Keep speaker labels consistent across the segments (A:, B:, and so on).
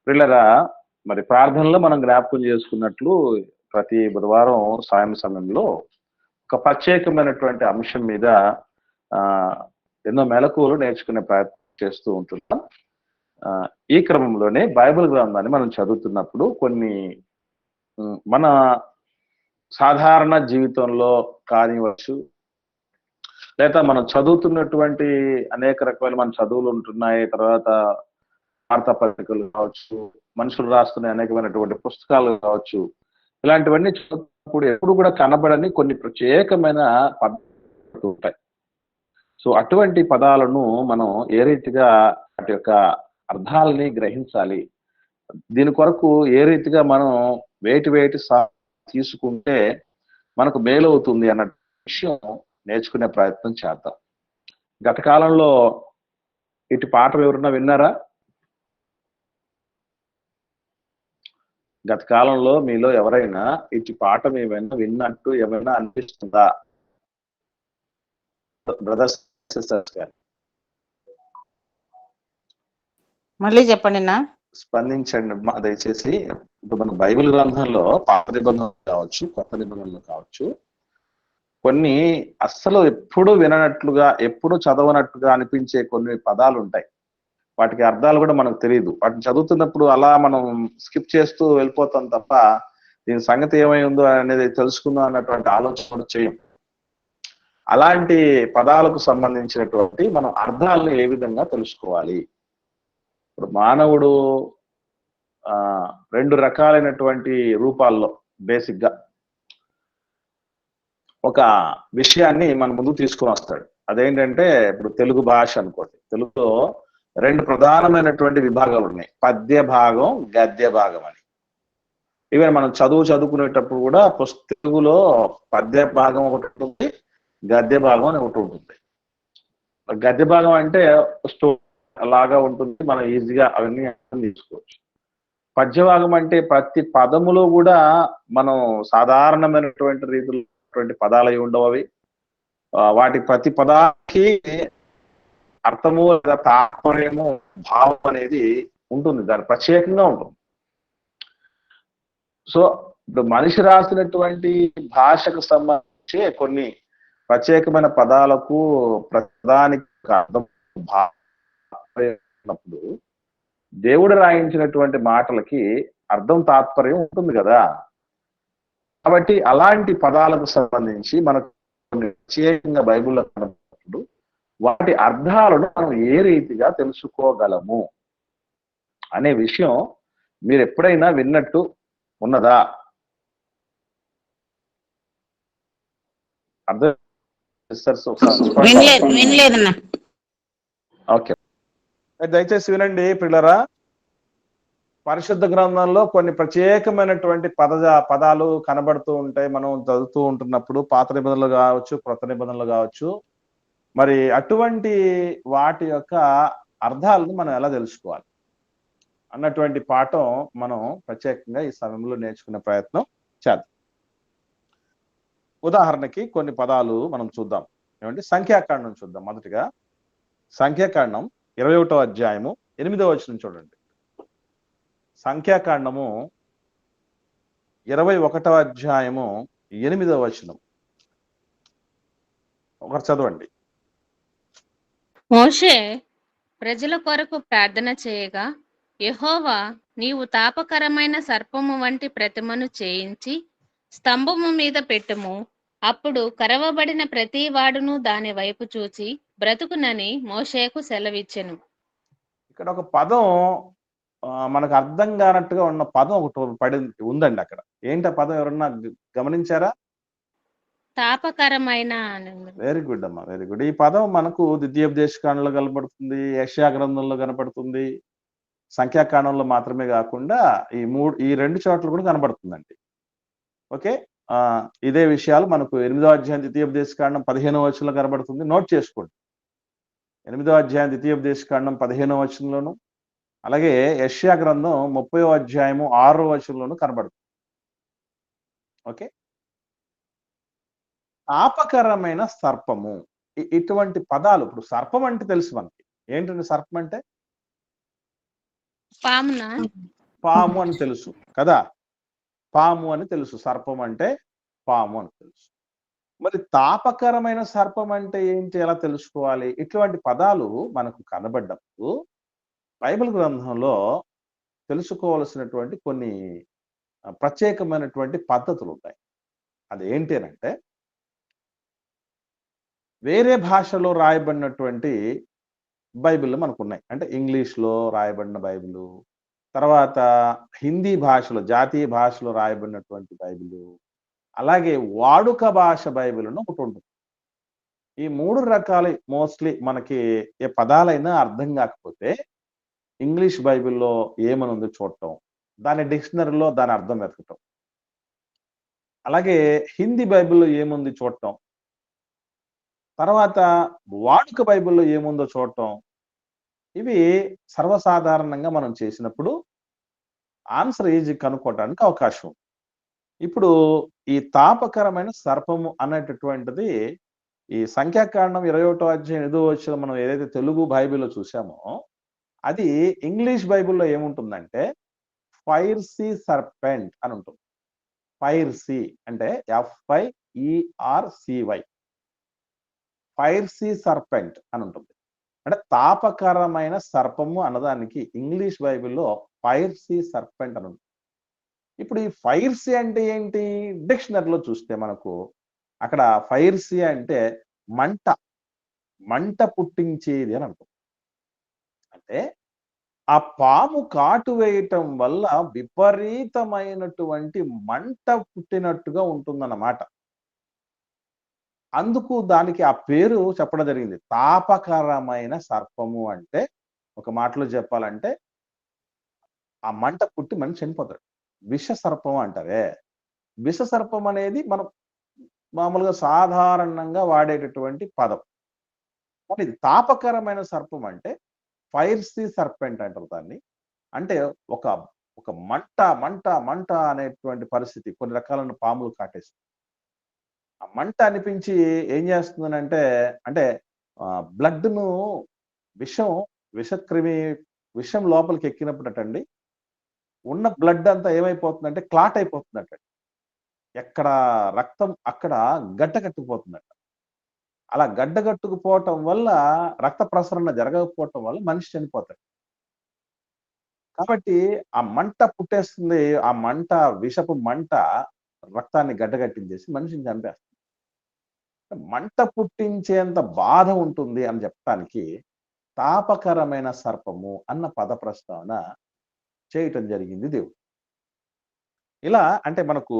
A: పిల్లరా, మరి ప్రార్థనలో మనం జ్ఞాపకం చేసుకున్నట్లు ప్రతి బుధవారం సాయం సమయంలో ఒక ప్రత్యేకమైనటువంటి అంశం మీద ఆ, ఎన్నో మెలకువలు నేర్చుకునే ప్రయత్నం చేస్తూ ఉంటున్నాం. ఈ క్రమంలోనే బైబిల్ గ్రంథాన్ని మనం చదువుతున్నప్పుడు కొన్ని మన సాధారణ జీవితంలో కానివచ్చు, లేదా మనం చదువుతున్నటువంటి అనేక రకమైన మన చదువులు ఉంటున్నాయి. తర్వాత వార్తాపత్రికలు కావచ్చు, మనుషులు రాస్తున్న అనేకమైనటువంటి పుస్తకాలు కావచ్చు, ఇలాంటివన్నీ చదువుతున్నప్పుడు ఎప్పుడు కూడా కనబడని కొన్ని ప్రత్యేకమైన పదాలు ఉంటాయి. సో అటువంటి పదాలను మనం ఏ రీతిగా వాటి యొక్క అర్థాలని గ్రహించాలి, దీని కొరకు ఏ రీతిగా మనం వేటి తీసుకుంటే మనకు మేలవుతుంది అన్న విషయం నేర్చుకునే ప్రయత్నం చేద్దాం. గత కాలంలో ఇటు పాఠం ఎవరన్నా విన్నారా? గత కాలంలో మీలో ఎవరైనా ఇటు పాఠం ఏమైనా విన్నట్టు ఏమైనా అనిపిస్తుందా? బ్రదర్స్ సిస్టర్స్ గారు
B: మళ్ళీ చెప్పండి నా.
A: స్పందించండి దయచేసి. ఇప్పుడు మన బైబిల్ గ్రంథంలో పాత నిబంధనలు కావచ్చు, కొత్త నిబంధనలు కావచ్చు, కొన్ని అస్సలు ఎప్పుడు విననట్లుగా, ఎప్పుడు చదవనట్టుగా అనిపించే కొన్ని పదాలు ఉంటాయి. వాటికి అర్థాలు కూడా మనకు తెలియదు. వాటిని చదువుతున్నప్పుడు అలా మనం స్కిప్ చేస్తూ వెళ్ళిపోతాం తప్ప దీని సంగతి ఏమై ఉందో అనేది తెలుసుకుందాం అన్నటువంటి ఆలోచన కూడా చేయం. అలాంటి పదాలకు సంబంధించినటువంటి మనం అర్థాలను ఏ విధంగా తెలుసుకోవాలి? ఇప్పుడు మానవుడు రెండు రకాలైనటువంటి రూపాల్లో బేసిక్ గా ఒక విషయాన్ని మన ముందు తీసుకుని వస్తాడు. అదేంటంటే ఇప్పుడు తెలుగు భాష అనుకోండి. తెలుగులో రెండు ప్రధానమైనటువంటి విభాగాలు ఉన్నాయి, పద్య భాగం, గద్య భాగం అని. ఈవెన్ మనం చదువుకునేటప్పుడు కూడా తెలుగులో పద్య భాగం ఒకటి ఉంటుంది, గద్య భాగం అని ఒకటి ఉంటుంది. గద్య భాగం అంటే స్టోరీ అలాగా ఉంటుంది, మనం ఈజీగా అవన్నీ తీసుకోవచ్చు. పద్యభాగం అంటే ప్రతి పదములో కూడా మనం సాధారణమైనటువంటి రీతిలో పదాలు అయి ఉండవు. అవి వాటి ప్రతి పదానికి అర్థము లేదా తాత్పర్యము, భావం అనేది ఉంటుంది, దాని ప్రత్యేకంగా ఉంటుంది. సో ఇప్పుడు మనిషి రాసినటువంటి భాషకు సంబంధించి కొన్ని ప్రత్యేకమైన పదాలకు ప్రధానికి అర్థం భావప్పుడు దేవుడు రాయించినటువంటి మాటలకి అర్థం తాత్పర్యం ఉంటుంది కదా. కాబట్టి అలాంటి పదాలకు సంబంధించి మనకు ప్రత్యేకంగా బైబిల్లో కనబడినప్పుడు వాటి అర్థాలను మనం ఏ రీతిగా తెలుసుకోగలము అనే విషయం మీరు ఎప్పుడైనా విన్నట్టు ఉన్నదా? అర్థం ఓకే, దయచేసి వినండి పిల్లరా. పరిశుద్ధ గ్రంథంలో కొన్ని ప్రత్యేకమైనటువంటి పదాలు కనబడుతూ ఉంటాయి. మనం చదువుతూ ఉంటున్నప్పుడు పాత నిబంధనలు కావచ్చు, కొత్త నిబంధనలు కావచ్చు. మరి అటువంటి వాటి యొక్క అర్థాలను మనం ఎలా తెలుసుకోవాలి అన్నటువంటి పాఠం మనం ప్రత్యేకంగా ఈ సమయంలో నేర్చుకునే ప్రయత్నం చేద్దాం. ఉదాహరణకి కొన్ని పదాలు మనం చూద్దాం. ఏమంటే సంఖ్యాకాండం చూద్దాం. మొదటిగా సంఖ్యాకాండం 21వ అధ్యాయము 8వ వచనం చూడండి. సంఖ్యాకాండము 21వ అధ్యాయము 8వ వచనం ఒకరు చదవండి.
C: మోషే ప్రజల కొరకు ప్రార్థన చేయగా, యెహోవా నీవు తాపకరమైన సర్పము వంటి ప్రతిమను చేయించి స్తంభము మీద పెట్టుము, అప్పుడు కరవబడిన ప్రతి వాడును దాని వైపు చూచి బ్రతుకునని మోషేకు సెలవిచ్చెను.
A: ఇక్కడ ఒక పదం మనకు అర్థం కానట్టుగా ఉన్న పదం ఒకటి ఉందండి అక్కడ. ఏంటి ఆ పదం? ఎవరన్నా గమనించారా?
C: తాపకరమైన.
A: వెరీ గుడ్ అమ్మా, వెరీ గుడ్. ఈ పదం మనకు ద్వితీయోపదేశకాండంలో కనబడుతుంది, యెషయా గ్రంథంలో కనబడుతుంది, సంఖ్యాకాండంలో మాత్రమే కాకుండా ఈ రెండు చోట్ల కూడా కనబడుతుందండి. ఓకే, ఇదే విషయాలు మనకు 8వ అధ్యాయం ద్వితీయోపదేశకాండం 15వ వచనంలో కనబడుతుంది. నోట్ చేసుకోండి. 8వ అధ్యాయం ద్వితీయోపదేశకాండం 15వ వచనంలోను, అలాగే యెషయా గ్రంథం 30వ అధ్యాయము 6వ వచనంలోను కనబడుతుంది. ఓకే, తాపకరమైన సర్పము, ఇటువంటి పదాలు. ఇప్పుడు సర్పం అంటే తెలుసు మనకి. ఏంటంటే సర్పం అంటే
C: పామునా?
A: పాము అని తెలుసు కదా, పాము అని తెలుసు, సర్పం అంటే పాము అని తెలుసు. మరి తాపకరమైన సర్పం అంటే ఏంటి, ఎలా తెలుసుకోవాలి? ఇటువంటి పదాలు మనకు కనబడ్డప్పుడు బైబిల్ గ్రంథంలో తెలుసుకోవాల్సినటువంటి కొన్ని ప్రత్యేకమైనటువంటి పద్ధతులు ఉంటాయి. అదేంటి అనంటే, వేరే భాషలో రాయబడినటువంటి బైబిల్ మనకున్నాయి. అంటే ఇంగ్లీష్‌లో రాయబడిన బైబిలు, తర్వాత హిందీ భాషలో, జాతీయ భాషలో రాయబడినటువంటి బైబిలు, అలాగే వాడుక భాష బైబిల్ అని ఒకటుంటుంది. ఈ 3 రకాలు మోస్ట్‌లీ మనకి ఏ పదాలైనా అర్థం కాకపోతే ఇంగ్లీష్ బైబిల్‌లో ఏమనుందో చూడటం, దాని డిక్షనరీలో దాని అర్థం వెతకటం. అలాగే హిందీ బైబిల్‌లో ఏముంది చూడటం. తర్వాత వాడుక బైబిల్‌లో ఏముందో చూడటం. ఇవి సర్వసాధారణంగా మనం చేసినప్పుడు ఆన్సర్ ఈజీ కనుక్కోవడానికి అవకాశం ఉంది. ఇప్పుడు ఈ తాపకరమైన సర్పము అనేటటువంటిది ఈ సంఖ్యాకాండం 21వ అధ్యాయం 8వ వచనం మనం ఏదైతే తెలుగు బైబిల్‌లో చూసామో, అది ఇంగ్లీష్ బైబిల్‌లో ఏముంటుందంటే ఫైర్‌సీ సర్పెంట్ అని ఉంటుంది. ఫైర్‌సీ అంటే FIERCY, ఫైర్‌సీ సర్పెంట్ అని ఉంటుంది. అంటే తాపకరమైన సర్పము అన్నదానికి ఇంగ్లీష్ బైబిల్‌లో ఫైర్‌సీ సర్పెంట్ అని ఉంటుంది. ఇప్పుడు ఈ ఫైర్‌సీ అంటే ఏంటి? డిక్షనరీలో చూస్తే మనకు అక్కడ ఫైర్‌సీ అంటే మంట, మంట పుట్టించేది అని అంటాం. అంటే ఆ పాము కాటు వేయటం వల్ల విపరీతమైనటువంటి మంట పుట్టినట్టుగా ఉంటుందన్నమాట. అందుకు దానికి ఆ పేరు చెప్పడం జరిగింది. తాపకరమైన సర్పము అంటే ఒక మాటలో చెప్పాలంటే ఆ మంట పుట్టి మనిషి చనిపోతాడు. విష సర్పం అంటారే. విష సర్పం అనేది మనం మామూలుగా సాధారణంగా వాడేటటువంటి పదం. కానీ ఇది తాపకరమైన సర్పం అంటే ఫైర్‌సీ సర్పెంట్ అంటారు దాన్ని. అంటే ఒక ఒక మంట, మంట, మంట అనేటువంటి పరిస్థితి. కొన్ని రకాలైన పాములు కాటేస్తాయి. ఆ మంట అనిపించి ఏం చేస్తుందనంటే, అంటే బ్లడ్‌ను విషం, విషక్రిమి విషం లోపలికి ఎక్కినప్పుడటండి, ఉన్న బ్లడ్ అంతా ఏమైపోతుందంటే క్లాట్ అయిపోతుందట. ఎక్కడ రక్తం అక్కడ గడ్డ కట్టుకుపోతుందట. అలా గడ్డ కట్టుకుపోవటం వల్ల రక్త ప్రసరణ జరగకపోవటం వల్ల మనిషి చనిపోతాడు. కాబట్టి ఆ మంట పుట్టేస్తుంది. ఆ మంట, విషపు మంట రక్తాన్ని గడ్డగట్టించేసి మనిషిని చంపేస్తుంది. మంట పుట్టించేంత బాధ ఉంటుంది అని చెప్పటానికి తాపకరమైన సర్పము అన్న పద ప్రస్తావన చేయటం జరిగింది దేవుడు. ఇలా అంటే మనకు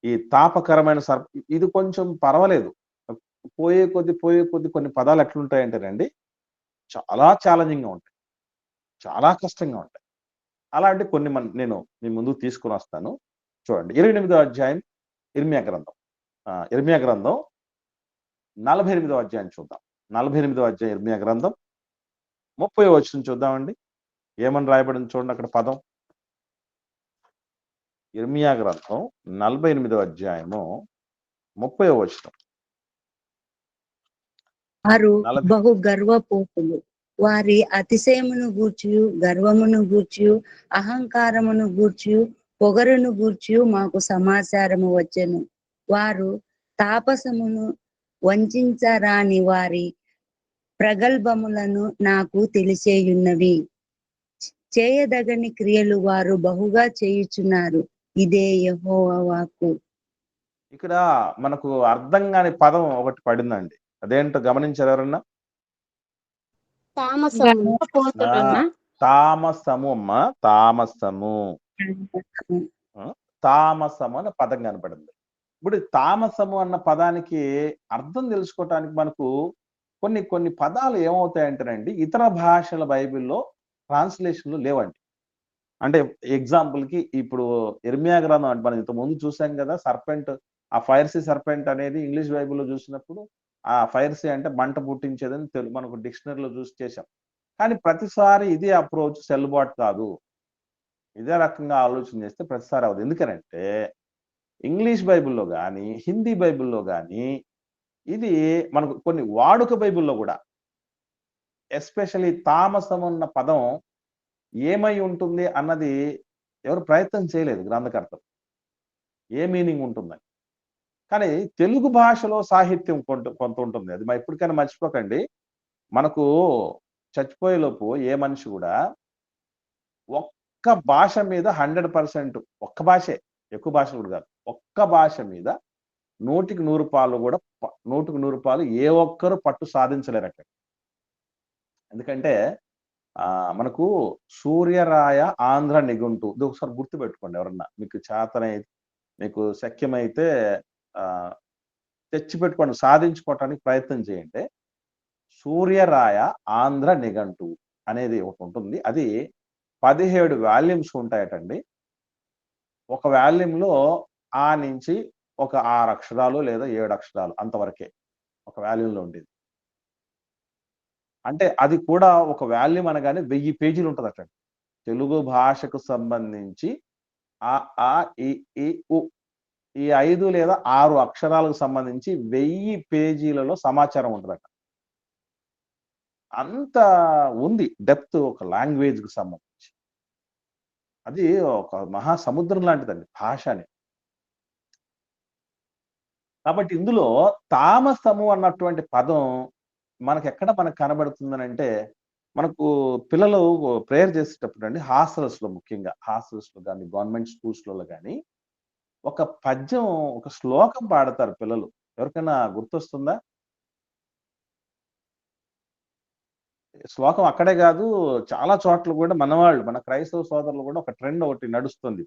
A: ఈ తాపకరమైన ఇది కొంచెం పర్వాలేదు. పోయే కొద్ది కొన్ని పదాలు ఎట్లుంటాయంటేనండి, చాలా ఛాలెంజింగ్‌గా ఉంటాయి. చాలా కష్టంగా ఉంటాయి. అలాంటి కొన్ని నేను మీ ముందుకు తీసుకొనొస్తాను. చూడండి. 28వ అధ్యాయం ఇర్మీయా గ్రంథం. ఇర్మీయా గ్రంథం 48వ అధ్యాయం చూద్దాం. 48వ అధ్యాయం ఇర్మీయా గ్రంథం 30వ వచనం చూద్దామండి. ఏమని రాయబడింది చూడండి అక్కడ పదం. ఇర్మీయా గ్రంథం 48వ అధ్యాయము 30వ వచనం.
D: వారు బహు గర్వపోతులు. వారి అతిశయమును గూర్చియు, గర్వమును గూర్చియు, అహంకారమును గూర్చియు, పొగరును గూర్చియు మాకు సమాచారము వచ్చెను. వారు తాపసమును వంచరాని వారి ప్రగల్భములను నాకు తెలిసేయున్నవి. చేయదగని క్రియలు వారు బహుగా చేయుచున్నారు. ఇదే యెహోవా వాక్కు.
A: ఇక్కడ మనకు అర్థం కాని పదం ఒకటి పడిందండి. అదేంటో గమనించారు ఎవరన్నా? తామసము అమ్మ, తామసము. తామసము అన్న పదం కనపడింది. ఇప్పుడు తామసము అన్న పదానికి అర్థం తెలుసుకోవటానికి మనకు కొన్ని పదాలు ఏమవుతాయంటేనండి, ఇతర భాషల బైబిల్‌లో ట్రాన్స్‌లేషన్‌లు లేవండి. అంటే ఎగ్జాంపుల్‌కి ఇప్పుడు ఇర్మీయా గ్రంథం అంటే మనం ఇంతకు ముందు చూసాం కదా, సర్పెంట్, ఆ ఫైర్‌సీ సర్పెంట్ అనేది ఇంగ్లీష్ బైబిల్‌లో చూసినప్పుడు ఆ ఫైర్‌సీ అంటే మంట పుట్టించేదని మనకు డిక్షనరీలో చూసి చేసాం. కానీ ప్రతిసారి ఇదే అప్రోచ్ చెల్లుబాటు కాదు. ఇదే రకంగా ఆలోచన చేస్తే ప్రతిసారి అవ్వదు. ఎందుకనంటే ఇంగ్లీష్ బైబిల్‌లో గాని, హిందీ బైబిల్‌లో గాని ఇది మనకు కొన్ని వాడుక బైబిల్‌లో కూడా ఎస్పెషల్లీ తామసం అన్న పదం ఏమై ఉంటుంది అన్నది ఎవరు ప్రయత్నం చేయలేదు గ్రంథకర్తలు ఏ మీనింగ్ ఉంటుందని. కానీ తెలుగు భాషలో సాహిత్యం కొంత ఉంటుంది. అది ఎప్పటికైనా మర్చిపోకండి. మనకు చచ్చిపోయేలోపు ఏ మనిషి కూడా ఒక్క భాష మీద 100%, ఒక్క భాషే, ఎక్కువ భాషలు కూడా కాదు, ఒక్క భాష మీద 100కి 100 పాలు కూడా 100కి 100 పాలు ఏ ఒక్కరు పట్టు సాధించలేరట. ఎందుకంటే మనకు సూర్యరాయ ఆంధ్ర నిఘంటు ఇది ఒకసారి గుర్తుపెట్టుకోండి. ఎవరన్నా మీకు చేతనై మీకు శక్యమైతే తెచ్చి పెట్టుకోండి, సాధించుకోవటానికి ప్రయత్నం చేయండి. సూర్యరాయ ఆంధ్ర నిఘంటు అనేది ఒకటి ఉంటుంది. అది 17 వాల్యూమ్స్ ఉంటాయటండి. ఒక వాల్యూమ్లో ఆ నుంచి ఒక 6 అక్షరాలు లేదా 7 అక్షరాలు అంతవరకే ఒక వాల్యూమ్లో ఉండేది. అంటే అది కూడా ఒక వాల్యూమ్ అనగానే 1000 పేజీలు ఉంటుందట. తెలుగు భాషకు సంబంధించి ఆ ఈ ఉ ఈ 5 లేదా 6 అక్షరాలకు సంబంధించి 1000 పేజీలలో సమాచారం ఉంటుందట. అంత ఉంది డెప్త్ ఒక లాంగ్వేజ్ కు సంబంధించి. అది ఒక మహాసముద్రం లాంటిదండి భాష అని. కాబట్టి ఇందులో తామసము అన్నటువంటి పదం మనకు కనబడుతుందని అంటే, మనకు పిల్లలు ప్రేయర్ చేసేటప్పుడు అండి హాస్టల్స్ లో, ముఖ్యంగా హాస్టల్స్ లో కానీ గవర్నమెంట్ స్కూల్స్ లో కానీ ఒక పద్యం, ఒక శ్లోకం పాడతారు పిల్లలు. ఎవరికైనా గుర్తొస్తుందా? శ్లోకం అక్కడే కాదు, చాలా చోట్ల కూడా మన క్రైస్తవ సోదరులు కూడా ఒక ట్రెండ్ ఒకటి నడుస్తుంది.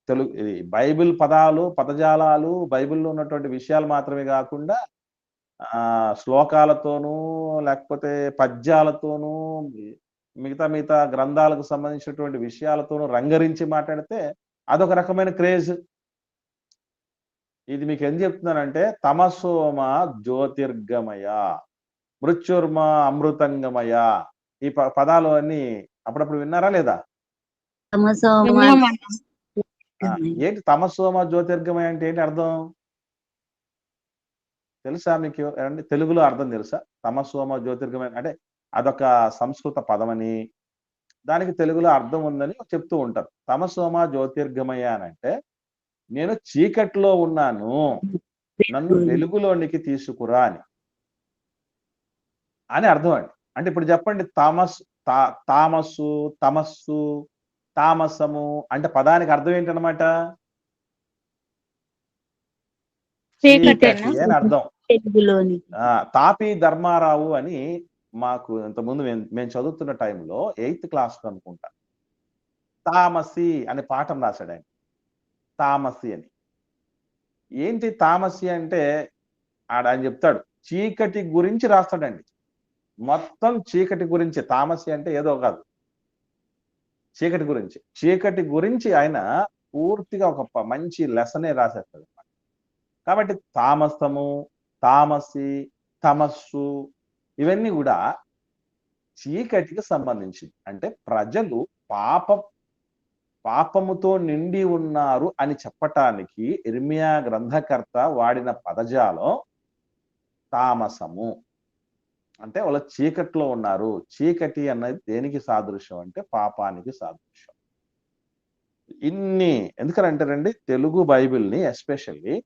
A: తెలుగు బైబిల్ పదాలు, పదజాలాలు, బైబిల్లో ఉన్నటువంటి విషయాలు మాత్రమే కాకుండా శ్లోకాలతోనూ లేకపోతే పద్యాలతోనూ మిగతా గ్రంథాలకు సంబంధించినటువంటి విషయాలతోనూ రంగరించి మాట్లాడితే అదొక రకమైన క్రేజ్. ఇది మీకు ఏం చెప్తున్నానంటే, తమసోమ జ్యోతిర్గమయ, మృత్యుర్మ అమృతంగమయ, ఈ పదాలు అన్ని అప్పుడప్పుడు విన్నారా లేదా? ఏంటి తమసోమ జ్యోతిర్గమయ అంటే ఏంటి అర్థం తెలుసా మీకు? తెలుగులో అర్థం తెలుసా? తమసోమ జ్యోతిర్గమయ అంటే అదొక సంస్కృత పదమని, దానికి తెలుగులో అర్థం ఉందని చెప్తూ ఉంటారు. తమసోమ జ్యోతిర్గమయ అని అంటే, నేను చీకట్లో ఉన్నాను, నన్ను వెలుగులోనికి తీసుకురా అని అర్థం అండి. అంటే ఇప్పుడు చెప్పండి, తామస్సు, తమస్సు, తామసము అంటే పదానికి అర్థం ఏంటనమాట? చీకటి అని అర్థం. తాపి ధర్మారావు అని మాకు ఇంతకుముందు మేము చదువుతున్న టైంలో 8th క్లాస్ అనుకుంటా, తామసి అనే పాఠం రాశాడు ఆయన. తామసి అని ఏంటి? తామసి అంటే ఆయన చెప్తాడు, చీకటి గురించి రాస్తాడండి. మొత్తం చీకటి గురించి. తామసి అంటే ఏదో కాదు, చీకటి గురించి ఆయన పూర్తిగా ఒక మంచి లెసనే రాసేస్తాడు. కాబట్టి తామసము, తామసి, తమస్సు ఇవన్నీ కూడా చీకటికి సంబంధించింది. అంటే ప్రజలు పాపముతో నిండి ఉన్నారు అని చెప్పటానికి ఇర్మియా గ్రంథకర్త వాడిన పదజాలం తామసము. అంటే వాళ్ళ చీకట్లో ఉన్నారు. చీకటి అన్నది దేనికి సాదృశ్యం అంటే పాపానికి సాదృశ్యం. ఎందుకంటారండి, తెలుగు బైబిల్ని ఎస్పెషల్లీ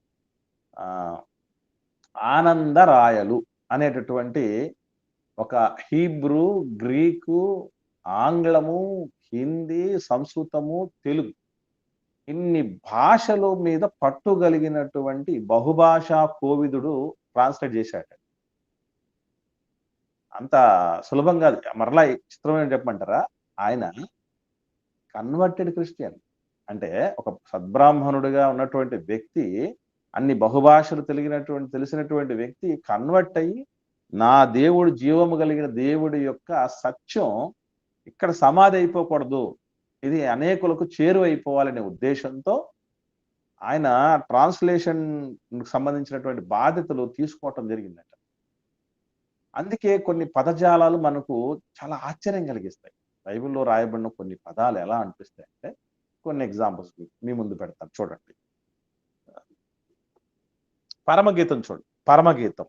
A: ఆనందరాయలు అనేటటువంటి ఒక హీబ్రూ, గ్రీకు, ఆంగ్లము, హిందీ, సంస్కృతము, తెలుగు ఇన్ని భాషల మీద పట్టుగలిగినటువంటి బహుభాషా కోవిదుడు ట్రాన్స్లేట్ చేశాడు. అంత సులభం కాదు. మరలా చిత్రమైన చెప్పమంటారా, ఆయన కన్వర్టెడ్ క్రిస్టియన్. అంటే ఒక సద్బ్రాహ్మణుడిగా ఉన్నటువంటి వ్యక్తి, అన్ని బహుభాషలు తెలిసినటువంటి వ్యక్తి కన్వర్ట్ అయ్యి, నా దేవుడు జీవము కలిగిన దేవుడి యొక్క సత్యం ఇక్కడ సమాధి అయిపోకూడదు, ఇది అనేకులకు చేరువైపోవాలనే ఉద్దేశంతో ఆయన ట్రాన్స్లేషన్ సంబంధించినటువంటి బాధ్యతలు తీసుకోవటం జరిగిందట. అందుకే కొన్ని పదజాలాలు మనకు చాలా ఆశ్చర్యం కలిగిస్తాయి. బైబిల్లో రాయబడిన కొన్ని పదాలు ఎలా అనిపిస్తాయి అంటే, కొన్ని ఎగ్జాంపుల్స్ మీ ముందు పెడతాను చూడండి. పరమగీతం చూడండి. పరమగీతం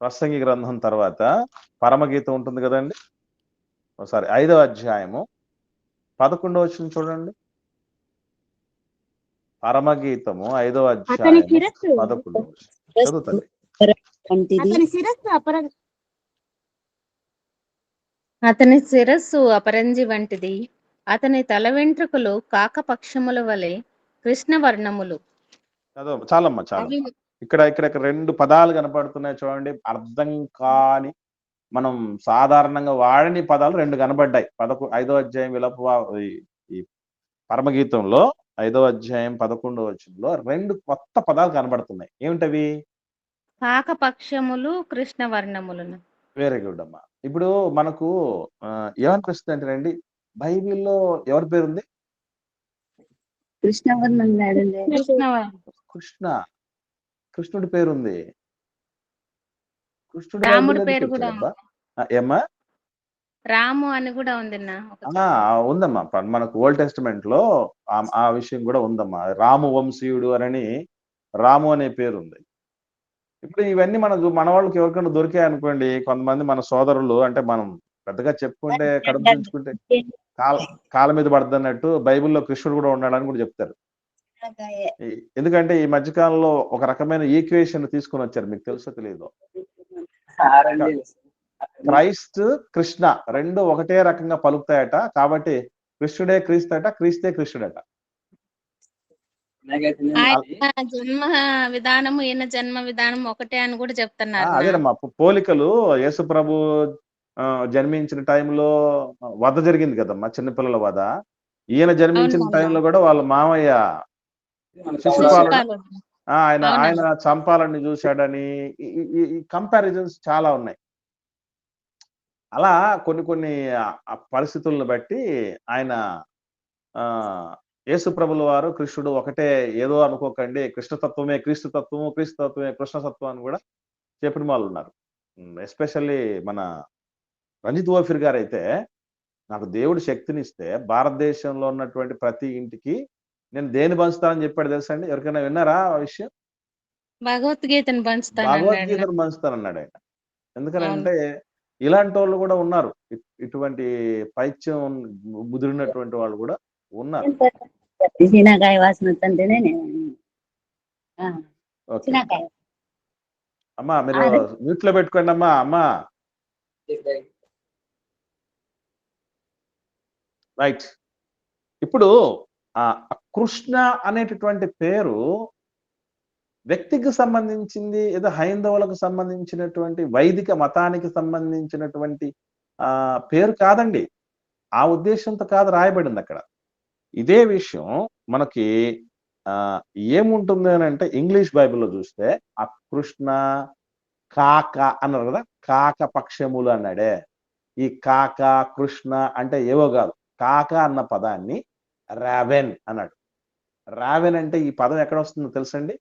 A: ప్రసంగి గ్రంథం తర్వాత పరమగీతం ఉంటుంది కదండి. ఒకసారి 5వ అధ్యాయము 11వ వచనం చూడండి. పరమగీతము 5వ
E: అతని
A: అధ్యాయము
E: శిరస్సు
A: 11వ వచనం. చదువు తల్లి.
D: వంటిది
E: అతని శిరస్సు
C: అతని శిరస్సు అపరంజి వంటిది, అతని తల వెంట్రుకలు కాకపక్షముల వలె కృష్ణవర్ణములు.
A: చదవ చాలమ్మా చాలు.
C: అవి
A: ఇక్కడ ఇక్కడ ఇక్కడ 2 పదాలు కనపడుతున్నాయి చూడండి. అర్థం కాని, మనం సాధారణంగా వాడని పదాలు 2 కనబడ్డాయి. 5వ అధ్యాయం ఈ పరమగీతంలో 5వ అధ్యాయం 11వ వచనంలో 2 కొత్త పదాలు కనబడుతున్నాయి. ఏమిటవి?
C: కాకపక్షములు కృష్ణవర్ణములను.
A: వెరీ గుడ్ అమ్మా. ఇప్పుడు మనకు ఏమనిపిస్తుంది అంటేనండి, బైబిల్లో ఎవరి పేరుంది?
D: కృష్ణవర్ణం మేడండి.
A: కృష్ణ. కృష్ణుడి పేరుంది. కృష్ణుడు
C: రాముడి
A: బైబిల్లో
C: పేరు
A: ఎందుకు
C: కూడా
A: వచ్చాడబ్బా? ఏమ్మా?
C: రాము అని కూడా ఉందిన్న.
A: ఉందమ్మా. మనకు ఓల్డ్ టెస్టిమెంట్ లో ఆ విషయం కూడా ఉందమ్మా. రాము వంశీయుడు అని రాము అనే పేరు ఉంది. ఇప్పుడు ఇవన్నీ మన వాళ్ళకి ఎవరికైనా దొరికాయి అనుకోండి, కొంతమంది మన సోదరులు, అంటే మనం పెద్దగా చెప్పుకుంటే కడుపు దించుకుంటే కాళ్ళ మీద పడుతున్నట్టు బైబిల్లో కృష్ణుడు కూడా ఉన్నాడని కూడా చెప్తారు. ఎందుకంటే ఈ మధ్యకాలంలో ఒక రకమైన ఈక్వేషన్ తీసుకొని వచ్చారు, మీకు తెలుసో తెలియదు. క్రైస్ట్ కృష్ణ 2 ఒకటే రకంగా పలుకుతాయట. కాబట్టి కృష్ణుడే క్రీస్తట, క్రీస్తే కృష్ణుడట.
C: ఆయన జన్మ విధానము ఈయన జన్మ విధానం ఒకటే అని కూడా చెప్తున్నారు.
A: అదేనమ్మా, పోలికలు. యేసు ప్రభు జన్మించిన టైంలో వధ జరిగింది కదమ్మా, చిన్నపిల్లల వధ. ఈయన జన్మించిన టైంలో కూడా వాళ్ళ మామయ్య శిశుపాలుడు ఆయన చంపాలని చూశాడని ఈ కంపారిజన్స్ చాలా ఉన్నాయి. అలా కొన్ని పరిస్థితులను బట్టి ఆయన యేసు ప్రభుల వారు కృష్ణుడు ఒకటే, ఏదో అనుకోకండి, కృష్ణతత్వమే క్రీస్తు తత్వము, క్రీస్తు తత్వమే కృష్ణతత్వం అని కూడా చెప్పిన వాళ్ళు ఉన్నారు. ఎస్పెషల్లీ మన రంజిత్ ఓఫిర్ గారు అయితే, నాకు దేవుడు శక్తినిస్తే భారతదేశంలో ఉన్నటువంటి ప్రతి ఇంటికి నేను దేని పంచుతానని చెప్పాడు తెలుసా అండి? ఎవరికైనా విన్నారా ఆ విషయం?
C: భగవద్గీతను
A: పంచుతానన్నాడు ఆయన. ఎందుకనంటే ఇలాంటి వాళ్ళు కూడా ఉన్నారు, ఇటువంటి పైత్యం ముదిరినటువంటి వాళ్ళు కూడా ఉన్నారు.
D: చిన్నకాయ వాసన వస్తుంటేనే
A: అమ్మా మీరు మ్యూట్ లో పెట్టుకోండి అమ్మా. రైట్. ఇప్పుడు కృష్ణ అనేటటువంటి పేరు వ్యక్తికి సంబంధించింది, ఏదో హైందవులకు సంబంధించినటువంటి వైదిక మతానికి సంబంధించినటువంటి పేరు కాదండి. ఆ ఉద్దేశంతో కాదు రాయబడింది అక్కడ. ఇదే విషయం మనకి ఏముంటుంది అని అంటే, ఇంగ్లీష్ బైబిల్లో చూస్తే ఆ కృష్ణ కాక అన్నారు కదా, కాక పక్షములు అన్నాడే. ఈ కాక కృష్ణ అంటే ఏవో కాదు. కాక అన్న పదాన్ని రావెన్ అన్నాడు. రావెన్ అంటే ఈ పదం ఎక్కడ వస్తుందో తెలుసండి?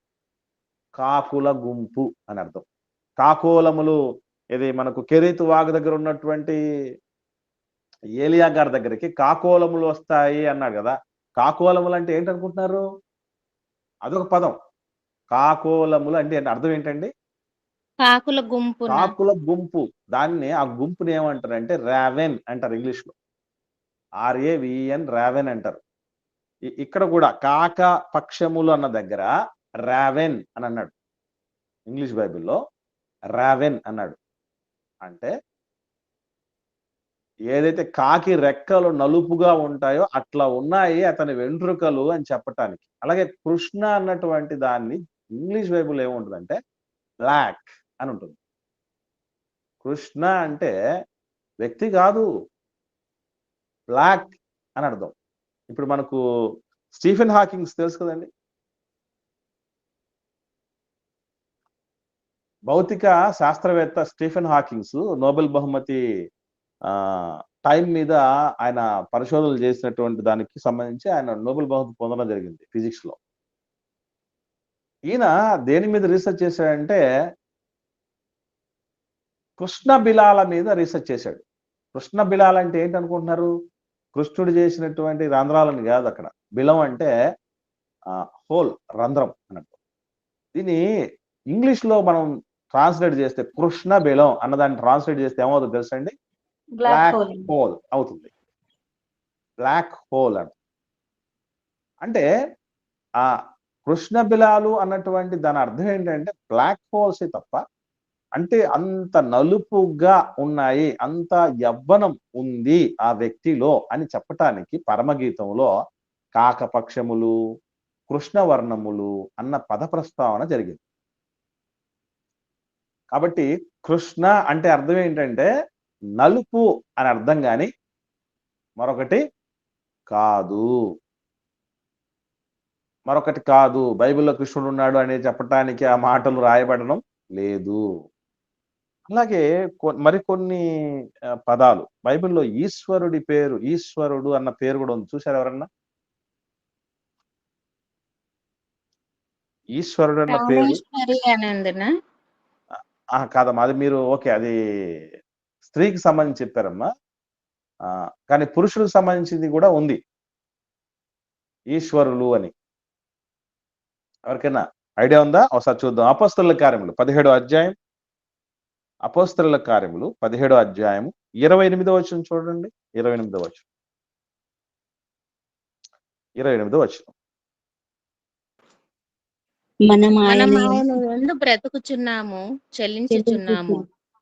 A: కాకుల గుంపు అని అర్థం. కాకోలములు, ఇది మనకు కెరీతు వాగు దగ్గర ఉన్నటువంటి ఏలియా గారి దగ్గరికి కాకోలములు వస్తాయి అన్నాడు కదా. కాకోలములు అంటే ఏంటనుకుంటున్నారు? అదొక పదం. కాకోలములు అంటే అర్థం ఏంటండి?
C: కాకుల గుంపు.
A: కాకుల గుంపు. దాన్ని, ఆ గుంపుని ఏమంటారంటే రావెన్ అంటారు ఇంగ్లీష్ లో. RAVEN రావెన్ అంటారు. ఇక్కడ కూడా కాక పక్షములు అన్న దగ్గర రావెన్ అని అన్నాడు. ఇంగ్లీష్ బైబిల్లో రావెన్ అన్నాడు. అంటే ఏదైతే కాకి రెక్కలు నలుపుగా ఉంటాయో అట్లా ఉన్నాయి అతని వెంట్రుకలు అని చెప్పటానికి. అలాగే కృష్ణ అన్నటువంటి దాన్ని ఇంగ్లీష్ బైబిల్ ఏముంటుందంటే బ్లాక్ అని ఉంటుంది. కృష్ణ అంటే వ్యక్తి కాదు, బ్లాక్ అని అర్థం. ఇప్పుడు మనకు స్టీఫెన్ హాకింగ్స్ తెలుసు కదండి, భౌతిక శాస్త్రవేత్త స్టీఫెన్ హాకింగ్స్ నోబెల్ బహుమతి టైం మీద ఆయన పరిశోధనలు చేసినటువంటి దానికి సంబంధించి ఆయన నోబెల్ బహుమతి పొందడం జరిగింది ఫిజిక్స్ లో. ఈయన దేని మీద రీసెర్చ్ చేశాడంటే కృష్ణ బిలాల మీద రీసెర్చ్ చేశాడు. కృష్ణ బిలాల్ అంటే ఏంటనుకుంటున్నారు? కృష్ణుడు చేసినటువంటి రంధ్రాలని కాదు. అక్కడ బిలం అంటే హోల్, రంధ్రం అన్నట్టు. దీన్ని ఇంగ్లీష్ లో మనం ట్రాన్స్లేట్ చేస్తే కృష్ణ బిలం అన్నదాన్ని ట్రాన్స్లేట్ చేస్తే ఏమవుతుంది తెలుసండి? బ్లాక్ హోల్ అవుతుంది. బ్లాక్ హోల్ అంటే ఆ కృష్ణ బిలాలు అన్నటువంటి దాని అర్థం ఏంటంటే బ్లాక్ హోల్స్ తప్ప, అంటే అంత నలుపుగా ఉన్నాయి, అంత యవ్వనం ఉంది ఆ వ్యక్తిలో అని చెప్పటానికి పరమగీతంలో కాకపక్షములు, కృష్ణవర్ణములు అన్న పద ప్రస్తావన జరిగింది. కాబట్టి కృష్ణ అంటే అర్థం ఏంటంటే నలుపు అని అర్థం గాని మరొకటి కాదు. బైబిల్లో కృష్ణుడు ఉన్నాడు అని చెప్పటానికి ఆ మాటలు రాయబడడం లేదు. అలాగే మరికొన్ని పదాలు బైబిల్లో ఈశ్వరుడి పేరు, ఈశ్వరుడు అన్న పేరు కూడా ఉంది. చూశారు ఎవరన్నా? ఈశ్వరుడు అన్న పేరు
C: రామేశ్వరి అని ఉందినా?
A: కాదమ్మా, అది మీరు ఓకే, అది స్త్రీకి సంబంధించి చెప్పారమ్మా. కానీ పురుషులకు సంబంధించింది కూడా ఉంది, ఈశ్వరులు అని. ఎవరికైనా ఐడియా ఉందా? ఒకసారి చూద్దాం. అపోస్తలుల కార్యములు 17వ అధ్యాయం, అపోస్తలుల కార్యములు 17వ అధ్యాయం 28వ వచనం చూడండి. 28వ వచనం, 28వ వచనం.
D: మనం
C: మనం
D: ఆయన
C: ఆయన యందు బ్రతుకుచున్నాము, చెల్లించుచున్నాము,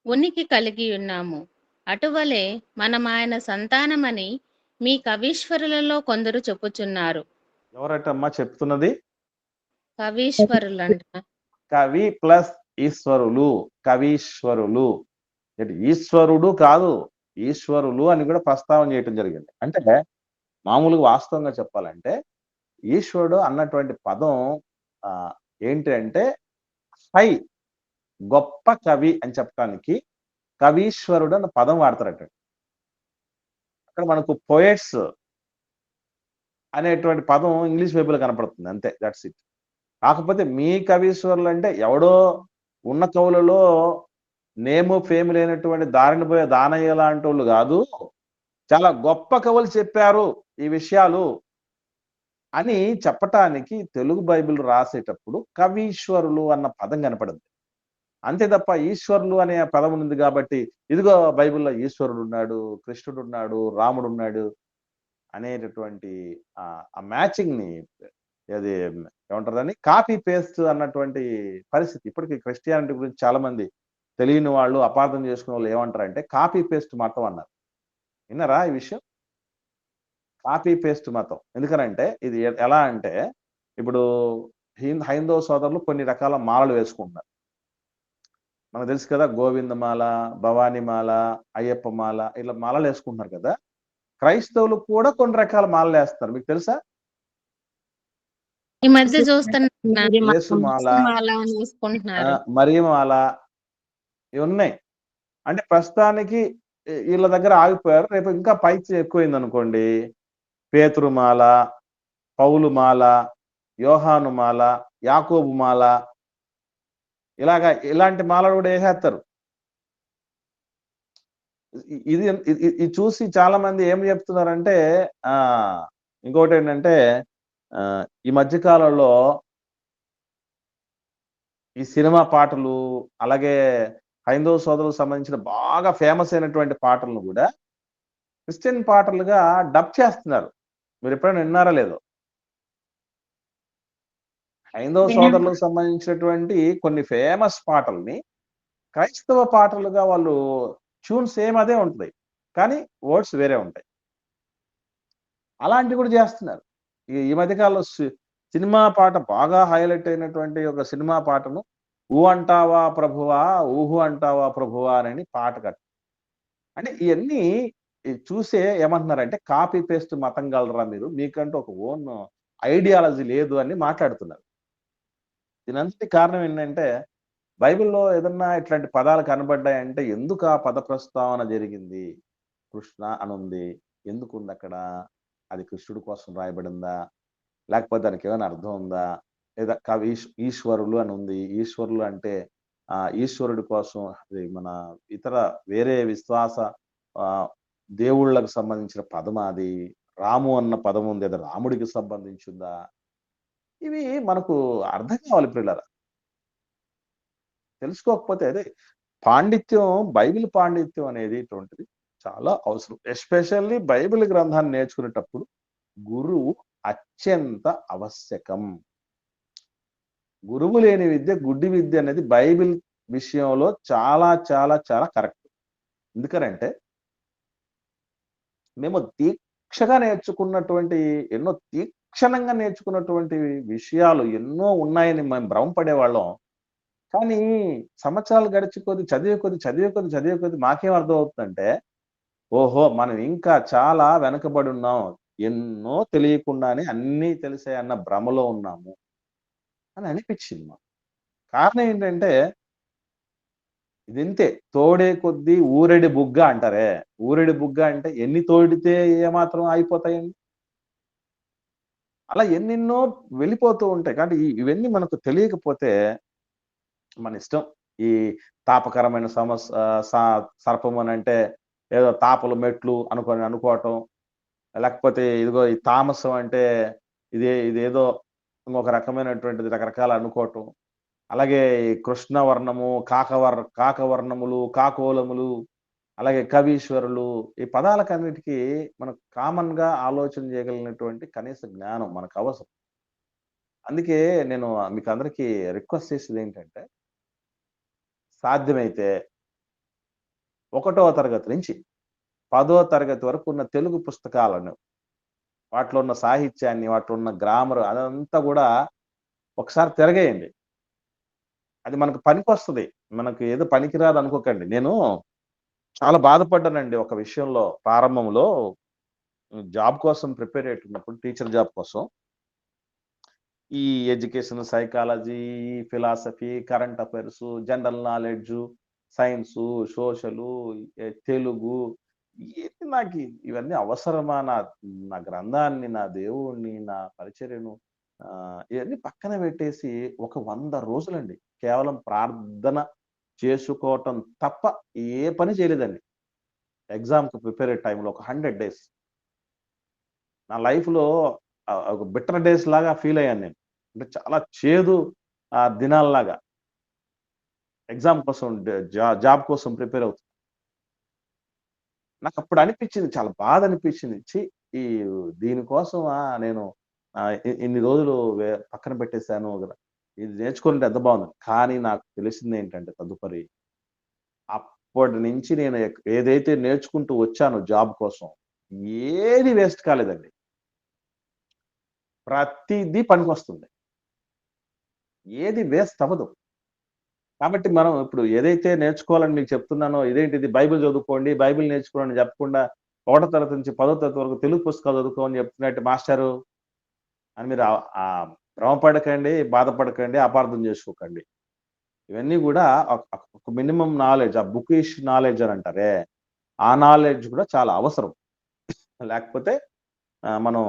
C: ఉనికి కలిగి ఉన్నాము. అటువలే మనం ఆయన సంతానమని మీ కవీశ్వరులలో కొందరు చెప్పుచున్నారు.
A: ఎవరటమ్మా చెప్తున్నది?
C: కవీశ్వరులు అంట.
A: కవి ప్లస్ ఈశ్వరులు, కవీశ్వరులు. ఈశ్వరుడు కాదు, ఈశ్వరులు అని కూడా ప్రస్తావన చేయటం జరిగింది. అంటే మామూలుగా వాస్తవంగా చెప్పాలంటే ఈశ్వరుడు అన్నటువంటి పదం ఏంటి అంటే హై, గొప్ప కవి అని చెప్పడానికి కవీశ్వరుడు అన్న పదం వాడతారట. అక్కడ మనకు పోయట్స్ అనేటువంటి పదం ఇంగ్లీష్ వైపులో కనపడుతుంది, అంతే, దట్స్ ఇట్. కాకపోతే మీ కవీశ్వరులు అంటే ఎవడో ఉన్న కవులలో నేము ఫేమ్ లేనటువంటి దారిని పోయే దానయ్య లాంటి వాళ్ళు కాదు, చాలా గొప్ప కవులు చెప్పారు ఈ విషయాలు అని చెప్పటానికి తెలుగు బైబిల్ రాసేటప్పుడు కవీశ్వరులు అన్న పదం కనపడింది. అంతే తప్ప ఈశ్వరులు అనే పదం ఉంది కాబట్టి ఇదిగో బైబిల్లో ఈశ్వరుడు ఉన్నాడు, కృష్ణుడు ఉన్నాడు, రాముడు ఉన్నాడు అనేటటువంటి ఆ మ్యాచింగ్ ని, అది ఏమంటారని కాపీ పేస్ట్ అన్నటువంటి పరిస్థితి. ఇప్పటికీ క్రిస్టియానిటీ గురించి చాలా మంది తెలియని వాళ్ళు, అపార్థం చేసుకునే వాళ్ళు ఏమంటారంటే కాపీ పేస్ట్ మతం అన్నారు. విన్నారా ఈ విషయం? కాపీ పేస్ట్ మతం. ఎందుకనంటే ఇది ఎలా అంటే, ఇప్పుడు హైందవ సోదరులు కొన్ని రకాల మాలలు వేసుకుంటున్నారు. మనకు తెలుసు కదా, గోవిందమాల, భవానీమాల, అయ్యప్ప మాల, ఇలా మాలలు వేసుకుంటున్నారు కదా. క్రైస్తవులు కూడా కొన్ని రకాల మాలలు వేస్తున్నారు, మీకు తెలుసా?
C: ఈ మధ్య చూస్తున్నా
A: యేసుమాల,
C: చూసుకుంటున్నారు,
A: మరియమాల, ఇవి ఉన్నాయి. అంటే ప్రస్తుతానికి వీళ్ళ దగ్గర ఆగిపోయారు. రేపు ఇంకా పైకి ఎక్కువైంది అనుకోండి, పేతురుమాల, పౌలుమాల, యోహానుమాల, యాకోబుమాల, ఇలాంటి మాలలు కూడా వేసేస్తారు. ఇది చూసి చాలా మంది ఏం చెప్తున్నారంటే, ఇంకోటి ఏంటంటే ఈ మధ్యకాలంలో ఈ సినిమా పాటలు, అలాగే హైందవ సోదరులకు సంబంధించిన బాగా ఫేమస్ అయినటువంటి పాటలను కూడా క్రిస్టియన్ పాటలుగా డబ్ చేస్తున్నారు. మీరు ఎప్పుడైనా విన్నారా లేదో? హైందవ సోదరులకు సంబంధించినటువంటి కొన్ని ఫేమస్ పాటల్ని క్రైస్తవ పాటలుగా వాళ్ళు ట్యూన్ సేమ్ అదే ఉంటుంది, కానీ వర్డ్స్ వేరే ఉంటాయి. అలాంటివి కూడా చేస్తున్నారు. ఈ మధ్యకాలంలో సినిమా పాట బాగా హైలైట్ అయినటువంటి ఒక సినిమా పాటను ఊ అంటావా ప్రభువా, ఊహు అంటావా ప్రభువా అని పాట కట్ట. అంటే ఇవన్నీ చూసే ఏమంటున్నారంటే కాపీ పేస్ట్ మతం గలరా మీరు, మీకంటూ ఒక ఓన్ ఐడియాలజీ లేదు అని మాట్లాడుతున్నారు. దీనంతటి కారణం ఏంటంటే, బైబిల్లో ఏదన్నా ఇట్లాంటి పదాలు కనబడ్డాయంటే ఎందుకు ఆ పద ప్రస్తావన జరిగింది? కృష్ణ అని ఉంది, ఎందుకు ఉంది అక్కడ? అది కృష్ణుడి కోసం రాయబడిందా, లేకపోతే దానికి ఏమైనా అర్థం ఉందా? లేదా ఈశ్వరులు అని ఉంది, ఈశ్వరులు అంటే ఈశ్వరుడి కోసం మన ఇతర వేరే విశ్వాస దేవుళ్ళకు సంబంధించిన పదం, అది రాము అన్న పదం ఉంది, అది రాముడికి సంబంధించిందా? ఇవి మనకు అర్థం కావాలి పిల్లరా. తెలుసుకోకపోతే అదే పాండిత్యం, బైబిల్ పాండిత్యం అనేది ఇటువంటిది చాలా అవసరం. ఎస్పెషల్లీ బైబిల్ గ్రంథాన్ని నేర్చుకునేటప్పుడు గురువు అత్యంత ఆవశ్యకం. గురువు లేని విద్య గుడ్డి విద్య అనేది బైబిల్ విషయంలో చాలా చాలా చాలా కరెక్ట్. ఎందుకనంటే మేము దీక్షగా నేర్చుకున్నటువంటి ఎన్నో తీక్షణంగా నేర్చుకున్నటువంటి విషయాలు ఎన్నో ఉన్నాయని మేము భ్రమపడేవాళ్ళం. కానీ సంవత్సరాలు గడిచి కొద్ది చదివే కొద్ది మాకేం అర్థమవుతుందంటే, ఓహో! మనం ఇంకా చాలా వెనకబడి ఉన్నాం. ఎన్నో తెలియకుండానే అన్నీ తెలిసాయన్న భ్రమలో ఉన్నాము అని అనిపించింది మాకు. కారణం ఏంటంటే ఇదింతే. తోడే కొద్దీ ఊరెడి బుగ్గ అంటారే. ఊరెడి బుగ్గ అంటే ఎన్ని తోడితే ఏమాత్రం అయిపోతాయండి? అలా ఎన్నెన్నో వెళ్ళిపోతూ ఉంటాయి. కాబట్టి ఇవన్నీ మనకు తెలియకపోతే మన ఇష్టం. ఈ తాపకరమైన సర్పం అనంటే ఏదో తాపలు మెట్లు అనుకోవటం. లేకపోతే ఇదిగో ఈ తామసం అంటే ఇదేదో ఇంకొక రకమైనటువంటిది రకరకాల అనుకోవటం. అలాగే ఈ కృష్ణవర్ణము, కాకవర్ణములు, కాకోలములు, అలాగే కవీశ్వరులు ఈ పదాలకన్నిటికీ మనకు కామన్‌గా ఆలోచన చేయగలిగినటువంటి కనీస జ్ఞానం మనకు అవసరం. అందుకే నేను మీకందరికీ రిక్వెస్ట్ చేసేదేంటంటే, సాధ్యమైతే 1వ తరగతి నుంచి 10వ తరగతి వరకు ఉన్న తెలుగు పుస్తకాలను, వాటిలో ఉన్న సాహిత్యాన్ని, వాటిలో ఉన్న గ్రామర్ అదంతా గూడా ఒకసారి తిరగేయండి. అది మనకు పనికొస్తది. మనకు ఏదో పనికిరాదు అనుకోకండి. నేను చాలా బాధపడ్డానండి ఒక విషయంలో ప్రారంభంలో జాబ్ కోసం ప్రిపేర్ అయ్యేటప్పుడు టీచర్ జాబ్ కోసం. ఈ education, psychology, philosophy, current affairs, general knowledge, science, social, Telugu ఇవన్నీ అవసరమా? నా గ్రంథాన్ని, నా దేవుడిని, నా పరిచర్యను ఇవన్నీ పక్కన పెట్టేసి ఒక 100 రోజులండి కేవలం ప్రార్థన చేసుకోవటం తప్ప ఏ పని చేయలేదండి. ఎగ్జామ్‌కి ప్రిపేర్ అయ్యే టైంలో ఒక 100 డేస్. నా లైఫ్‌లో ఒక బిట్టర్ డేస్ లాగా ఫీల్ అయ్యాను నేను. అంటే చాలా చేదు దినాల్లాగా. ఎగ్జామ్ కోసం జాబ్ కోసం ప్రిపేర్ అవుతున్నా. నాకప్పుడు అనిపించింది, చాలా బాధ అనిపించింది. ఈ దీనికోసమా నేను ఇన్ని రోజులు పక్కన పెట్టేశాను కదా! ఇది నేర్చుకుంటే ఎంత బాగుంది. కానీ నాకు తెలిసింది ఏంటంటే తదుపరి అప్పటి నుంచి నేను ఏదైతే నేర్చుకుంటూ వచ్చానో జాబ్ కోసం ఏది వేస్ట్ కాలేదండి. ప్రతిదీ పనికొస్తుంది. ఏది వేస్ట్ అవ్వదు. కాబట్టి మనం ఇప్పుడు ఏదైతే నేర్చుకోవాలని మీకు చెప్తున్నానో ఇదేంటిది బైబిల్ చదువుకోండి, బైబిల్ నేర్చుకోండి అని చెప్పకుండా 1వ తరగతి నుంచి 10వ తరగతి వరకు తెలుగు పుస్తకాలు చదువుకోమని చెప్తున్నట్టు మాస్టారు అని మీరు భ్రమపడకండి, బాధపడకండి, అపార్థం చేసుకోకండి. ఇవన్నీ కూడా ఒక మినిమం నాలెడ్జ్, ఆ బుకిష్ నాలెడ్జ్ అని అంటారే, ఆ నాలెడ్జ్ కూడా చాలా అవసరం. లేకపోతే మనం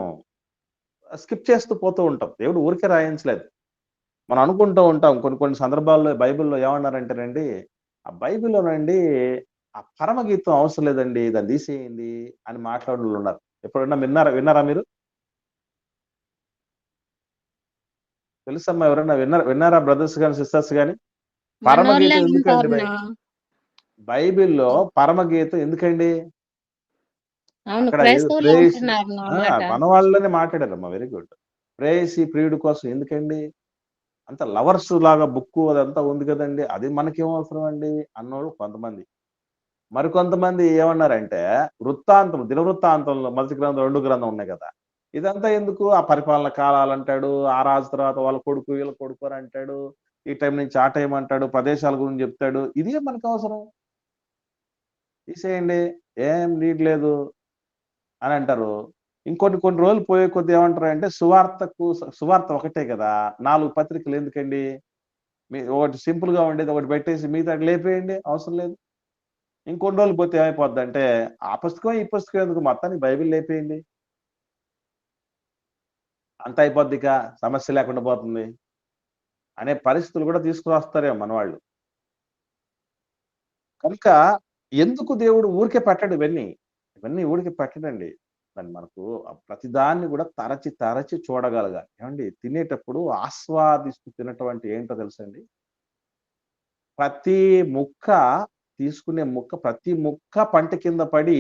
A: స్కిప్ చేస్తూ పోతూ ఉంటాం. దేవుడు ఊరికే రాయించలేదు. మనం అనుకుంటూ ఉంటాం కొన్ని సందర్భాల్లో బైబిల్‌లో ఏమన్నారంటేనండి, ఆ బైబిల్‌లోనండి ఆ పరమగీతం అవసరం లేదండి, దాన్ని తీసేయండి అని మాట్లాడేవాళ్ళు ఉన్నారు. ఎప్పుడైనా విన్నారా మీరు? తెలుసమ్మా ఎవరైనా విన్నారా బ్రదర్స్ గాని, సిస్టర్స్ గాని?
C: మనోళ్ళే
A: పరమగీతం ఎందుకండి
C: వింటారునా?
A: బైబిల్‌లో పరమగీతం ఎందుకండి?
C: అవును,
A: అక్కడ ఏదో
C: క్రైస్తవులే
A: ప్రేయసి
C: ఉంటున్నారు నా మాట.
A: మన వాళ్ళనే మాట్లాడారమ్మా. Very good. ప్రేయసి ప్రియుడి కోసం ఎందుకండి? అంత లవర్స్ లాగా బుక్కు అదంతా ఉంది కదండీ! అది మనకేం అవసరం అండి అన్నోళ్ళు కొంతమంది. మరికొంతమంది ఏమన్నారంటే దినవృత్తాంతంలో మొదటి గ్రంథం, 2 గ్రంథం ఉన్నాయి కదా! ఇదంతా ఎందుకు? ఆ పరిపాలన కాలాలంటాడు. ఆ రాజు తర్వాత వాళ్ళ కొడుకు, వీళ్ళ కొడుకు అని అంటాడు. ఈ టైం నుంచి ఆ టైం అంటాడు. ప్రదేశాల గురించి చెప్తాడు. ఇదే మనకవసరం. తీసేయండి. ఏం నీడ్ లేదు అని అంటారు. కొన్ని రోజులు పోయే కొద్దీ ఏమంటారంటే సువార్త ఒకటే కదా! 4 పత్రికలు ఎందుకండి? ఒకటి సింపుల్‌గా ఉండేది ఒకటి పెట్టేసి మిగతాది లేపేయండి. అవసరం లేదు. ఇంకొన్ని రోజులు పోతే ఏమైపోద్దంటే, ఆ పుస్తకం, ఈ పుస్తకం ఎందుకు మొత్తానికి బైబిల్ లేపేయండి. అంతా అయిపోద్దిక. సమస్య లేకుండా పోతుంది. అనే పరిస్థితులు కూడా తీసుకొస్తారేమో మనవాళ్ళు. కనుక ఎందుకు దేవుడు ఊరికే పెట్టడు ఇవన్నీ. ఇవన్నీ ఊరికే పెట్టడండి. దాన్ని మనకు ప్రతిదాన్ని కూడా తరచి చూడగలగాలి. ఏమండి తినేటప్పుడు ఆస్వాదిస్తూ తినటం అంటే ఏంటో తెలుసండి? ప్రతి ముక్క తీసుకునే ముక్క ప్రతి ముక్క పంట కింద పడి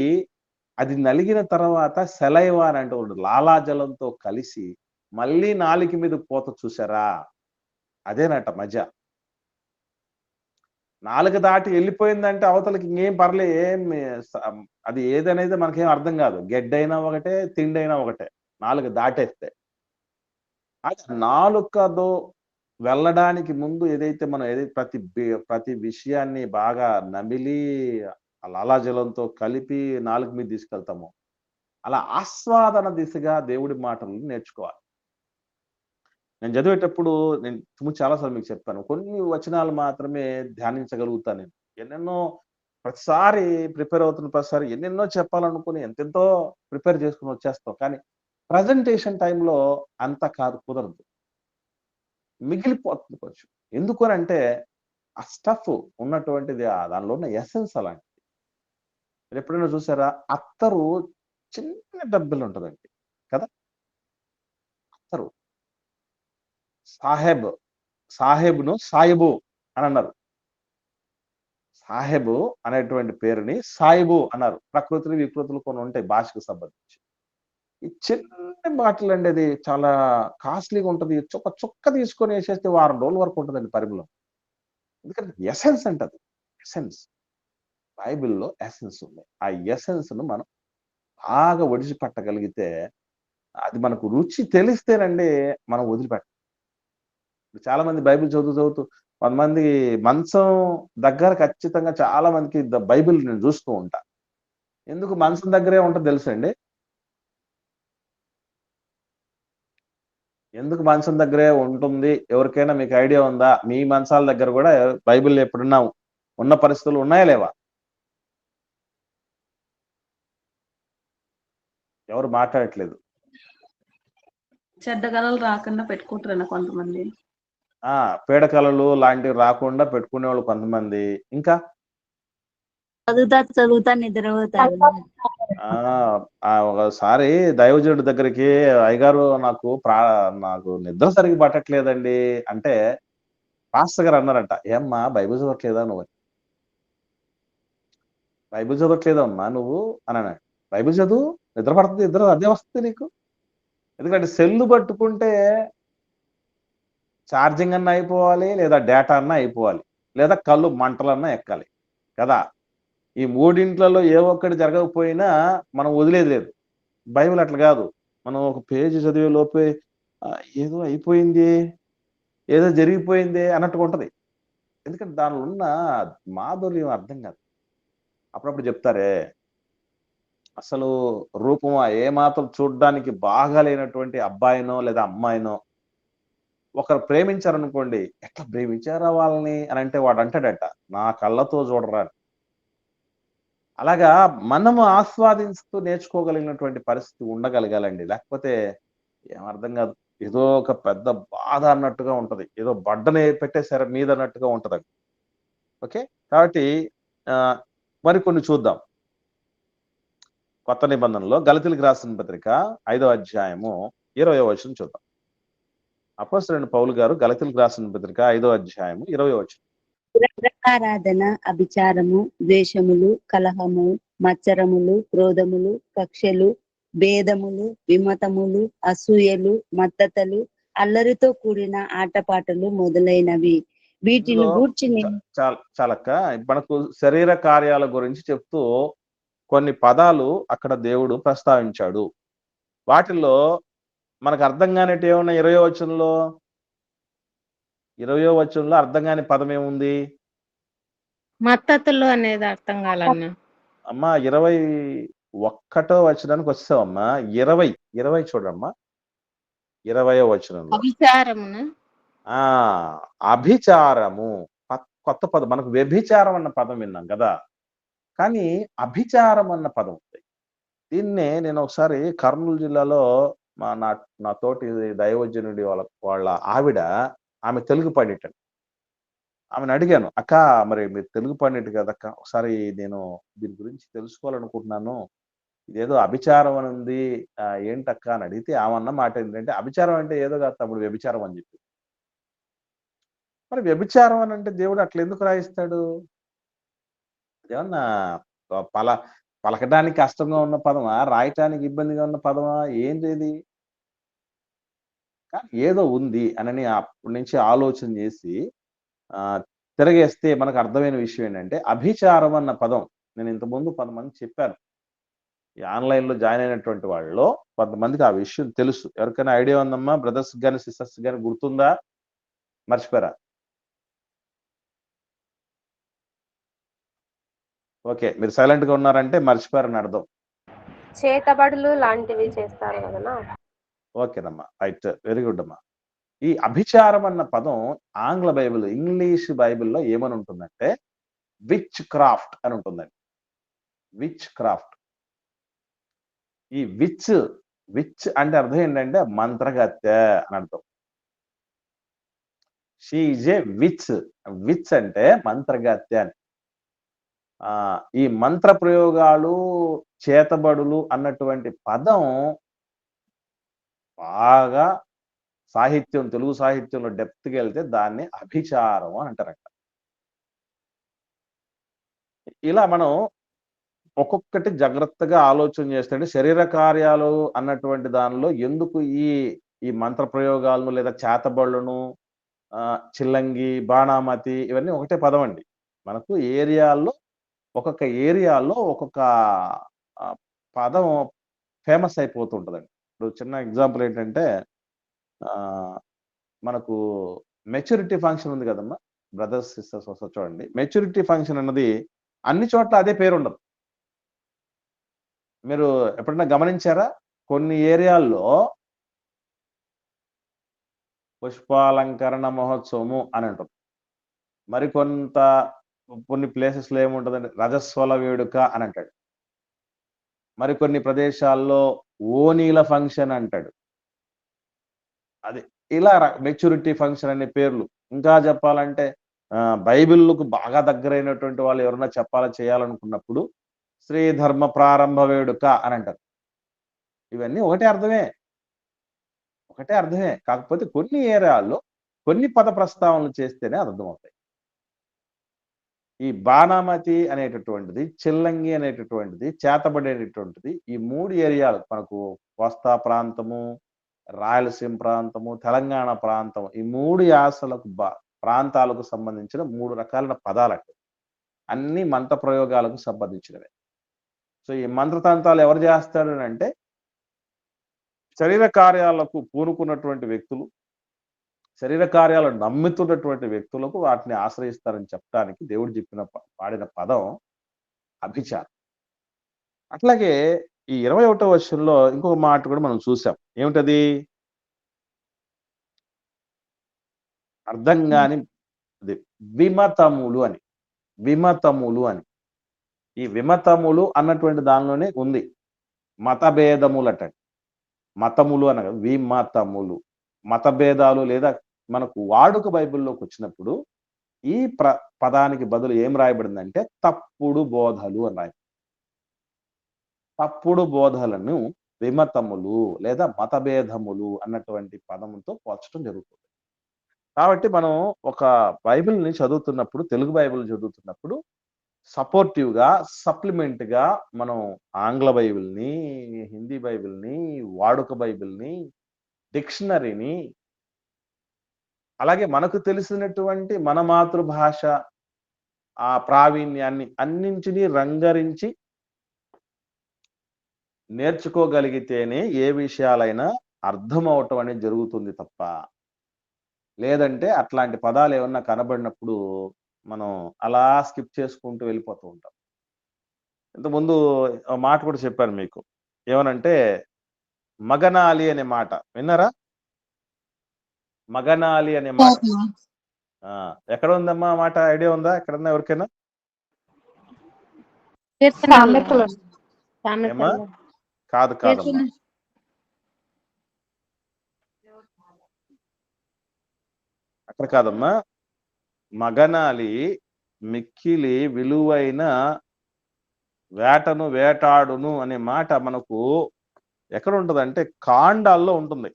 A: అది నలిగిన తర్వాత సెలైవా అని అంటే ఒకటి లాలాజలంతో కలిసి మళ్ళీ నాలుక మీద పోత చూసారా? అదేనట మజా. నాలుక దాటి వెళ్ళిపోయిందంటే అవతలకి ఇంకేం పర్లే, అది ఏదనేది మనకేం అర్థం కాదు. గెడ్డైనా ఒకటే, తిండైనా ఒకటే, నాలుక దాటేస్తే. అది నాలుకతో వెళ్ళడానికి ముందు ఏదైతే మనం ప్రతి విషయాన్ని బాగా నమిలి లాలాజలంతో కలిపి నాలుక మీద తీసుకెళ్తామో, అలా ఆస్వాదన దిశగా దేవుడి మాటలను నేర్చుకోవాలి. నేను చదివేటప్పుడు నేను చాలాసార్లు మీకు చెప్పాను. కొన్ని వచనాలు మాత్రమే ధ్యానించగలుగుతాను నేను. ఎన్నెన్నో ప్రతిసారి ప్రిపేర్ అవుతున్న ప్రతిసారి ఎన్నెన్నో చెప్పాలనుకుని ఎంతెంతో ప్రిపేర్ చేసుకుని వచ్చేస్తాం. కానీ ప్రజెంటేషన్ టైంలో అంత కాదు, కుదరదు. మిగిలిపోతుంది కొంచెం. ఎందుకు అంటే ఆ స్టఫ్ ఉన్నటువంటిది దానిలో ఉన్న ఎసెన్స్ అలాంటిది. మీరు ఎప్పుడైనా చూసారా? అత్తరు చిన్న డబ్బులు ఉంటుందండి కదా. అత్తరు సాహెబ్ను సాయిబు అని అన్నారు. సాహెబు అనేటువంటి పేరుని సాయిబు అన్నారు. ప్రకృతులు వికృతులు కొన్ని ఉంటాయి భాషకు సంబంధించి. ఈ చిన్న బాటిల్ అండి, అది చాలా కాస్ట్లీగా ఉంటది. చుక్క తీసుకొని వేసేస్తే వారం రోజుల వరకు ఉంటుందండి పరిమళం. ఎందుకంటే ఎసెన్స్ అంటది. ఎసెన్స్. బైబిల్‌లో ఎసెన్స్ ఉంది. ఆ ఎసెన్స్ ను మనం బాగా ఒడిసిపట్టగలిగితే, అది మనకు రుచి తెలిస్తేనండి మనం వదిలిపెట్టం. చాలా మంది బైబిల్ చదువుతూ కొంతమంది మంచం దగ్గర ఖచ్చితంగా చాలా మందికి బైబిల్ నేను చూస్తూ ఉంటా. ఎందుకు మంచం దగ్గరే ఉంటది తెలుసండి? ఎందుకు మంచం దగ్గరే ఉంటుంది? ఎవరికైనా మీకు ఐడియా ఉందా? మీ మంచాల దగ్గర కూడా బైబిల్ ఎప్పుడన్నా ఉన్న పరిస్థితులు ఉన్నాయా లేవా? ఎవరు మాట్లాడట్లేదు.
E: చెడ్డ కళలు రాకుండా పెట్టుకుంటారన్న కొంతమంది.
A: పీడకలలు లాంటివి రాకుండా పెట్టుకునేవాళ్ళు కొంతమంది. ఇంకా
D: చదువుతా నిద్రపోతారు.
A: ఒకసారి దైవజనుడి దగ్గరికి, అయ్యగారు నాకు నిద్ర సరిగ్గా పట్టట్లేదండి అంటే, పాస్టర్ గారు అన్నారంట, ఏమ్మా బైబిల్ చదవట్లేదా నువ్వు? బైబిల్ చదవట్లేదమ్మా నువ్వు అని అన్నాడు. బైబిల్ చదువు, నిద్ర పడుతుంది, నిద్ర అదే వస్తుంది నీకు. ఎందుకంటే సెల్లు పట్టుకుంటే ఛార్జింగ్ అన్నా అయిపోవాలి, లేదా డేటా అన్నా అయిపోవాలి, లేదా కళ్ళు మంటలన్నా ఎక్కాలి కదా. ఈ మూడింట్లలో ఏ ఒక్కటి జరగకపోయినా మనం వదిలేది లేదు. బైబిల్ అట్లా కాదు. మనం ఒక పేజీ చదివే లోపే ఏదో అయిపోయింది, ఏదో జరిగిపోయింది అన్నట్టుగా ఉంటది. ఎందుకంటే దానిలో ఉన్న మాధుర్యం అర్థం కాదు. అప్పుడప్పుడు చెప్తారే, అసలు రూపం ఏమాత్రం చూడ్డానికి బాగా లేనటువంటి అబ్బాయినో లేదా అమ్మాయినో ఒకరు ప్రేమించారనుకోండి, ఎట్లా ప్రేమించారా వాళ్ళని అని అంటే వాడు అంటాడట, నా కళ్ళతో చూడరా. అలాగా మనము ఆస్వాదిస్తూ నేర్చుకోగలిగినటువంటి పరిస్థితి ఉండగలగాలండి. లేకపోతే ఏమర్థం కాదు. ఏదో ఒక పెద్ద బాధ అన్నట్టుగా ఉంటది. ఏదో బడ్డని పెట్టేశారు మీద అన్నట్టుగా ఉంటదండి. ఓకే. కాబట్టి మరికొన్ని చూద్దాం. కొత్త నిబంధనలో గలతీయులకు రాసిన పత్రిక 5వ అధ్యాయము 20వ వచనం చూద్దాం. అపోస్తలుడైన పౌలు గారు గలతీయులకు రాసిన పత్రిక 5వ అధ్యాయము 20వ వచనం.
D: ఆరాధన, అభిచారము, ద్వేషములు, కలహము, మత్సరములు, క్రోధములు, కక్షలు, భేదములు, విమతములు, అసూయలు, మత్తతలు, అల్లరితో కూడిన ఆటపాటలు మొదలైనవి. వీటిని గూర్చి
A: చాలక్క మనకు శరీర కార్యాల గురించి చెప్తూ కొన్ని పదాలు అక్కడ దేవుడు ప్రస్తావించాడు. వాటిల్లో మనకు అర్థం కానిటి ఏమన్నా 20వ వచనంలో? 20వ వచనంలో అర్థం కాని పదం ఏముంది?
C: మత్తతులు అనేది అర్థం కాలన్నా.
A: అమ్మా 21వ వచనానికి వచ్చావమ్మా. 20 చూడమ్మా. 20వ వచనంలో అభిచారము కొత్త పదం. మనకు వ్యభిచారం అన్న పదం విన్నాం కదా, కానీ అభిచారం అన్న పదం ఉంది. దీన్నే నేను ఒకసారి కర్నూలు జిల్లాలో నా తోటి దైవజనుడి వాళ్ళ ఆవిడ, ఆమె తెలుగు పండిట్. ఆమెను అడిగాను, అక్క మరి మీరు తెలుగు పండిట్ కదక్క, ఒకసారి నేను దీని గురించి తెలుసుకోవాలనుకుంటున్నాను, ఇదేదో అభిచారం అని ఉంది, ఏంటక్క అని అడిగితే ఆమె అన్న మాట ఏంటంటే, అభిచారం అంటే ఏదో కాదు తమ్ముడు, వ్యభిచారం అని చెప్పి. మరి వ్యభిచారం అని అంటే దేవుడు అట్లా ఎందుకు రాయిస్తాడు? ఏమన్నా పల పలకడానికి కష్టంగా ఉన్న పదమా? రాయటానికి ఇబ్బందిగా ఉన్న పదమా? ఏంది ఇది? కానీ ఏదో ఉంది అనని అప్పటి నుంచి ఆలోచన చేసి ఆహ్, తిరగేస్తే మనకు అర్థమైన విషయం ఏంటంటే, అభిచారం అన్న పదం నేను ఇంతకుముందు కొంతమందికి చెప్పాను. ఈ ఆన్‌లైన్‌లో జాయిన్ అయినటువంటి వాళ్ళలో కొంతమందికి ఆ విషయం తెలుసు. ఎవరికైనా ఐడియా ఉందమ్మా? బ్రదర్స్‌కి గాని, సిస్టర్స్‌కి గాని గుర్తుందా? మర్చిపోయారా? ఓకే. మీరు సైలెంట్‌గా ఉన్నారంటే మర్చిపోయారని అర్థం.
F: చేతబడులు లాంటివి చేస్తారు కదనా.
A: ఓకేనమ్మా. రైట్. వెరీ గుడ్ అమ్మా. ఈ అభిచారం అన్న పదం ఆంగ్ల బైబిల్, ఇంగ్లీష్ బైబిల్‌లో ఏమని ఉంటుందంటే, విచ్ క్రాఫ్ట్ అని ఉంటుందండి. Which craft. ఈ విచ్ అంటే అర్థం ఏంటంటే మంత్రగత్తె అని అర్థం. She is a which. Which అంటే మంత్రగత్తె అని. ఈ మంత్ర ప్రయోగాలు, చేతబడులు అన్నటువంటి పదం బాగా తెలుగు సాహిత్యంలో డెప్త్‌కెళ్తే దాన్ని అభిచారం అని అంటారట. ఇలా మనం ఒక్కొక్కటి జాగ్రత్తగా ఆలోచన చేస్తుంటే శరీర కార్యాలు అన్నటువంటి దానిలో ఎందుకు ఈ ఈ మంత్ర ప్రయోగాలను లేదా చేతబడులను చిల్లంగి, బాణామతి ఇవన్నీ ఒకటే పదం అండి. మనకు ఏరియాల్లో ఒక్కొక్క పదం ఫేమస్ అయిపోతూ ఉంటదండి. ఇప్పుడు చిన్న ఎగ్జాంపుల్ ఏంటంటే ఆహ్, మనకు మెచ్యూరిటీ ఫంక్షన్ ఉంది కదమ్మా! బ్రదర్స్, సిస్టర్స్ వస్తది చూడండి. మెచ్యూరిటీ ఫంక్షన్ అన్నది అన్ని చోట్ల అదే పేరుండదు. మీరు ఎప్పుడైనా గమనించారా? కొన్ని ఏరియాల్లో పుష్పాలంకరణ మహోత్సవము అని అంటాం. కొన్ని ప్లేసెస్‌లో ఏముంటదంటే రజస్వల వేడుక అని అంటాడు. మరికొన్ని ప్రదేశాల్లో ఓణీల ఫంక్షన్ అంటాడు. అది ఇలా మెచ్యూరిటీ ఫంక్షన్ అనే పేర్లు. ఇంకా చెప్పాలంటే బైబిల్‌కు బాగా దగ్గరైనటువంటి వాళ్ళు ఎవరన్నా చేయాలనుకున్నప్పుడు శ్రీ ధర్మ ప్రారంభ వేడుక అని అంటారు. ఇవన్నీ ఒకటే అర్థమే. కాకపోతే కొన్ని ఏరియాల్లో కొన్ని పద ప్రస్తావనలు చేస్తేనే అర్థమవుతాయి. ఈ బాణామతి అనేటటువంటిది, చిల్లంగి అనేటటువంటిది, చేతబడి అనేటటువంటిది ఈ 3 ఏరియాలు మనకు కోస్తా ప్రాంతము, రాయలసీమ ప్రాంతము, తెలంగాణ ప్రాంతం ఈ 3 యాసలకు ప్రాంతాలకు సంబంధించిన 3 రకాలైన పదాలండి. అన్ని మంత్ర ప్రయోగాలకు సంబంధించినవే. సో, ఈ మంత్రతంత్రాలు ఎవరు చేస్తాడు అనంటే శరీర కార్యాలకు పూనుకున్నటువంటి వ్యక్తులు, శరీర కార్యాలను నమ్ముతున్నటువంటి వ్యక్తులకు వాటిని ఆశ్రయిస్తారని చెప్పడానికి దేవుడు చెప్పిన వాడిన పదం అభిచారం. అట్లాగే ఈ 21వ వచనంలో ఇంకొక మాట కూడా మనం చూసాం. ఏమిటది? అర్థం గాని అది విమతములు అని. విమతములు అని. ఈ విమతములు అన్నటువంటి దానిలోనే ఉంది. మతభేదములటండి. మతములు అనగా విమతములు. మతభేదాలు లేదా మనకు వాడుక బైబిల్‌లోకొచ్చినప్పుడు ఈ పదానికి బదులు ఏం రాయబడిందంటే తప్పుడు బోధలు అని రాయబడింది. తప్పుడు బోధలను విమతములు లేదా మతభేదములు అన్నటువంటి పదముతో పోల్చడం జరుగుతుంది. కాబట్టి మనం ఒక బైబిల్‌ని చదువుతున్నప్పుడు, తెలుగు బైబిల్ చదువుతున్నప్పుడు సపోర్టివ్‌గా, సప్లిమెంట్‌గా మనం ఆంగ్ల బైబిల్‌ని, హిందీ బైబిల్‌ని, వాడుక బైబిల్‌ని, డిక్షనరీని అలాగే మనకు తెలిసినటువంటి మన మాతృభాష ఆ ప్రావీణ్యాన్ని అన్నింటినీ రంగరించి నేర్చుకోగలిగితేనే ఏ విషయాలైనా అర్థమవటం అనేది జరుగుతుంది తప్ప, లేదంటే అట్లాంటి పదాలు ఏమన్నా కనబడినప్పుడు మనం అలా స్కిప్ చేసుకుంటూ వెళ్ళిపోతూ ఉంటాం. ఇంతకుముందు మాట కూడా చెప్పాను మీకు. ఏమనంటే మగనాలి అనే మాట విన్నారా? మగనాలి అనే మాట ఎక్కడ ఉందమ్మా మాట? ఐడియా ఉందా ఎక్కడన్నా ఎవరికైనా? ఏమ్మా? కాదమ్మా. అక్కడ కాదమ్మా. మగనాలి మిక్కిలి విలువైన వేటను వేటాడును అనే మాట మనకు ఎక్కడ ఉంటదంటే కాండాల్లో ఉంటుంది.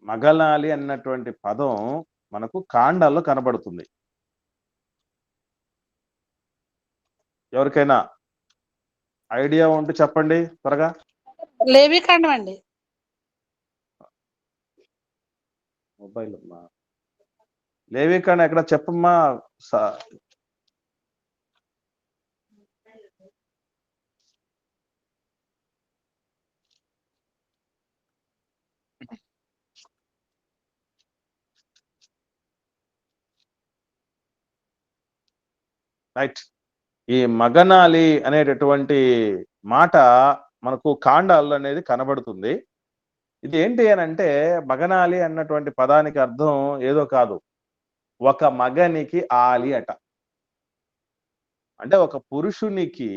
A: మగనాలి అన్నటువంటి పదం మనకు కాండాల్లో కనబడుతుంది. ఎవరికైనా ఐడియా ఉంటే చెప్పండి త్వరగా.
B: లేవికాండం అండి.
A: మొబైల్ అమ్మా, లేవికాండం ఎక్కడ చెప్పమ్మా. రైట్. ఈ మగనాలి అనేటటువంటి మాట మనకు కాండాల్లో అనేది కనబడుతుంది. ఇది ఏంటి అని అంటే, మగనాలి అన్నటువంటి పదానికి అర్థం ఏదో కాదు, ఒక మగనికి ఆలి అట. అంటే ఒక పురుషునికి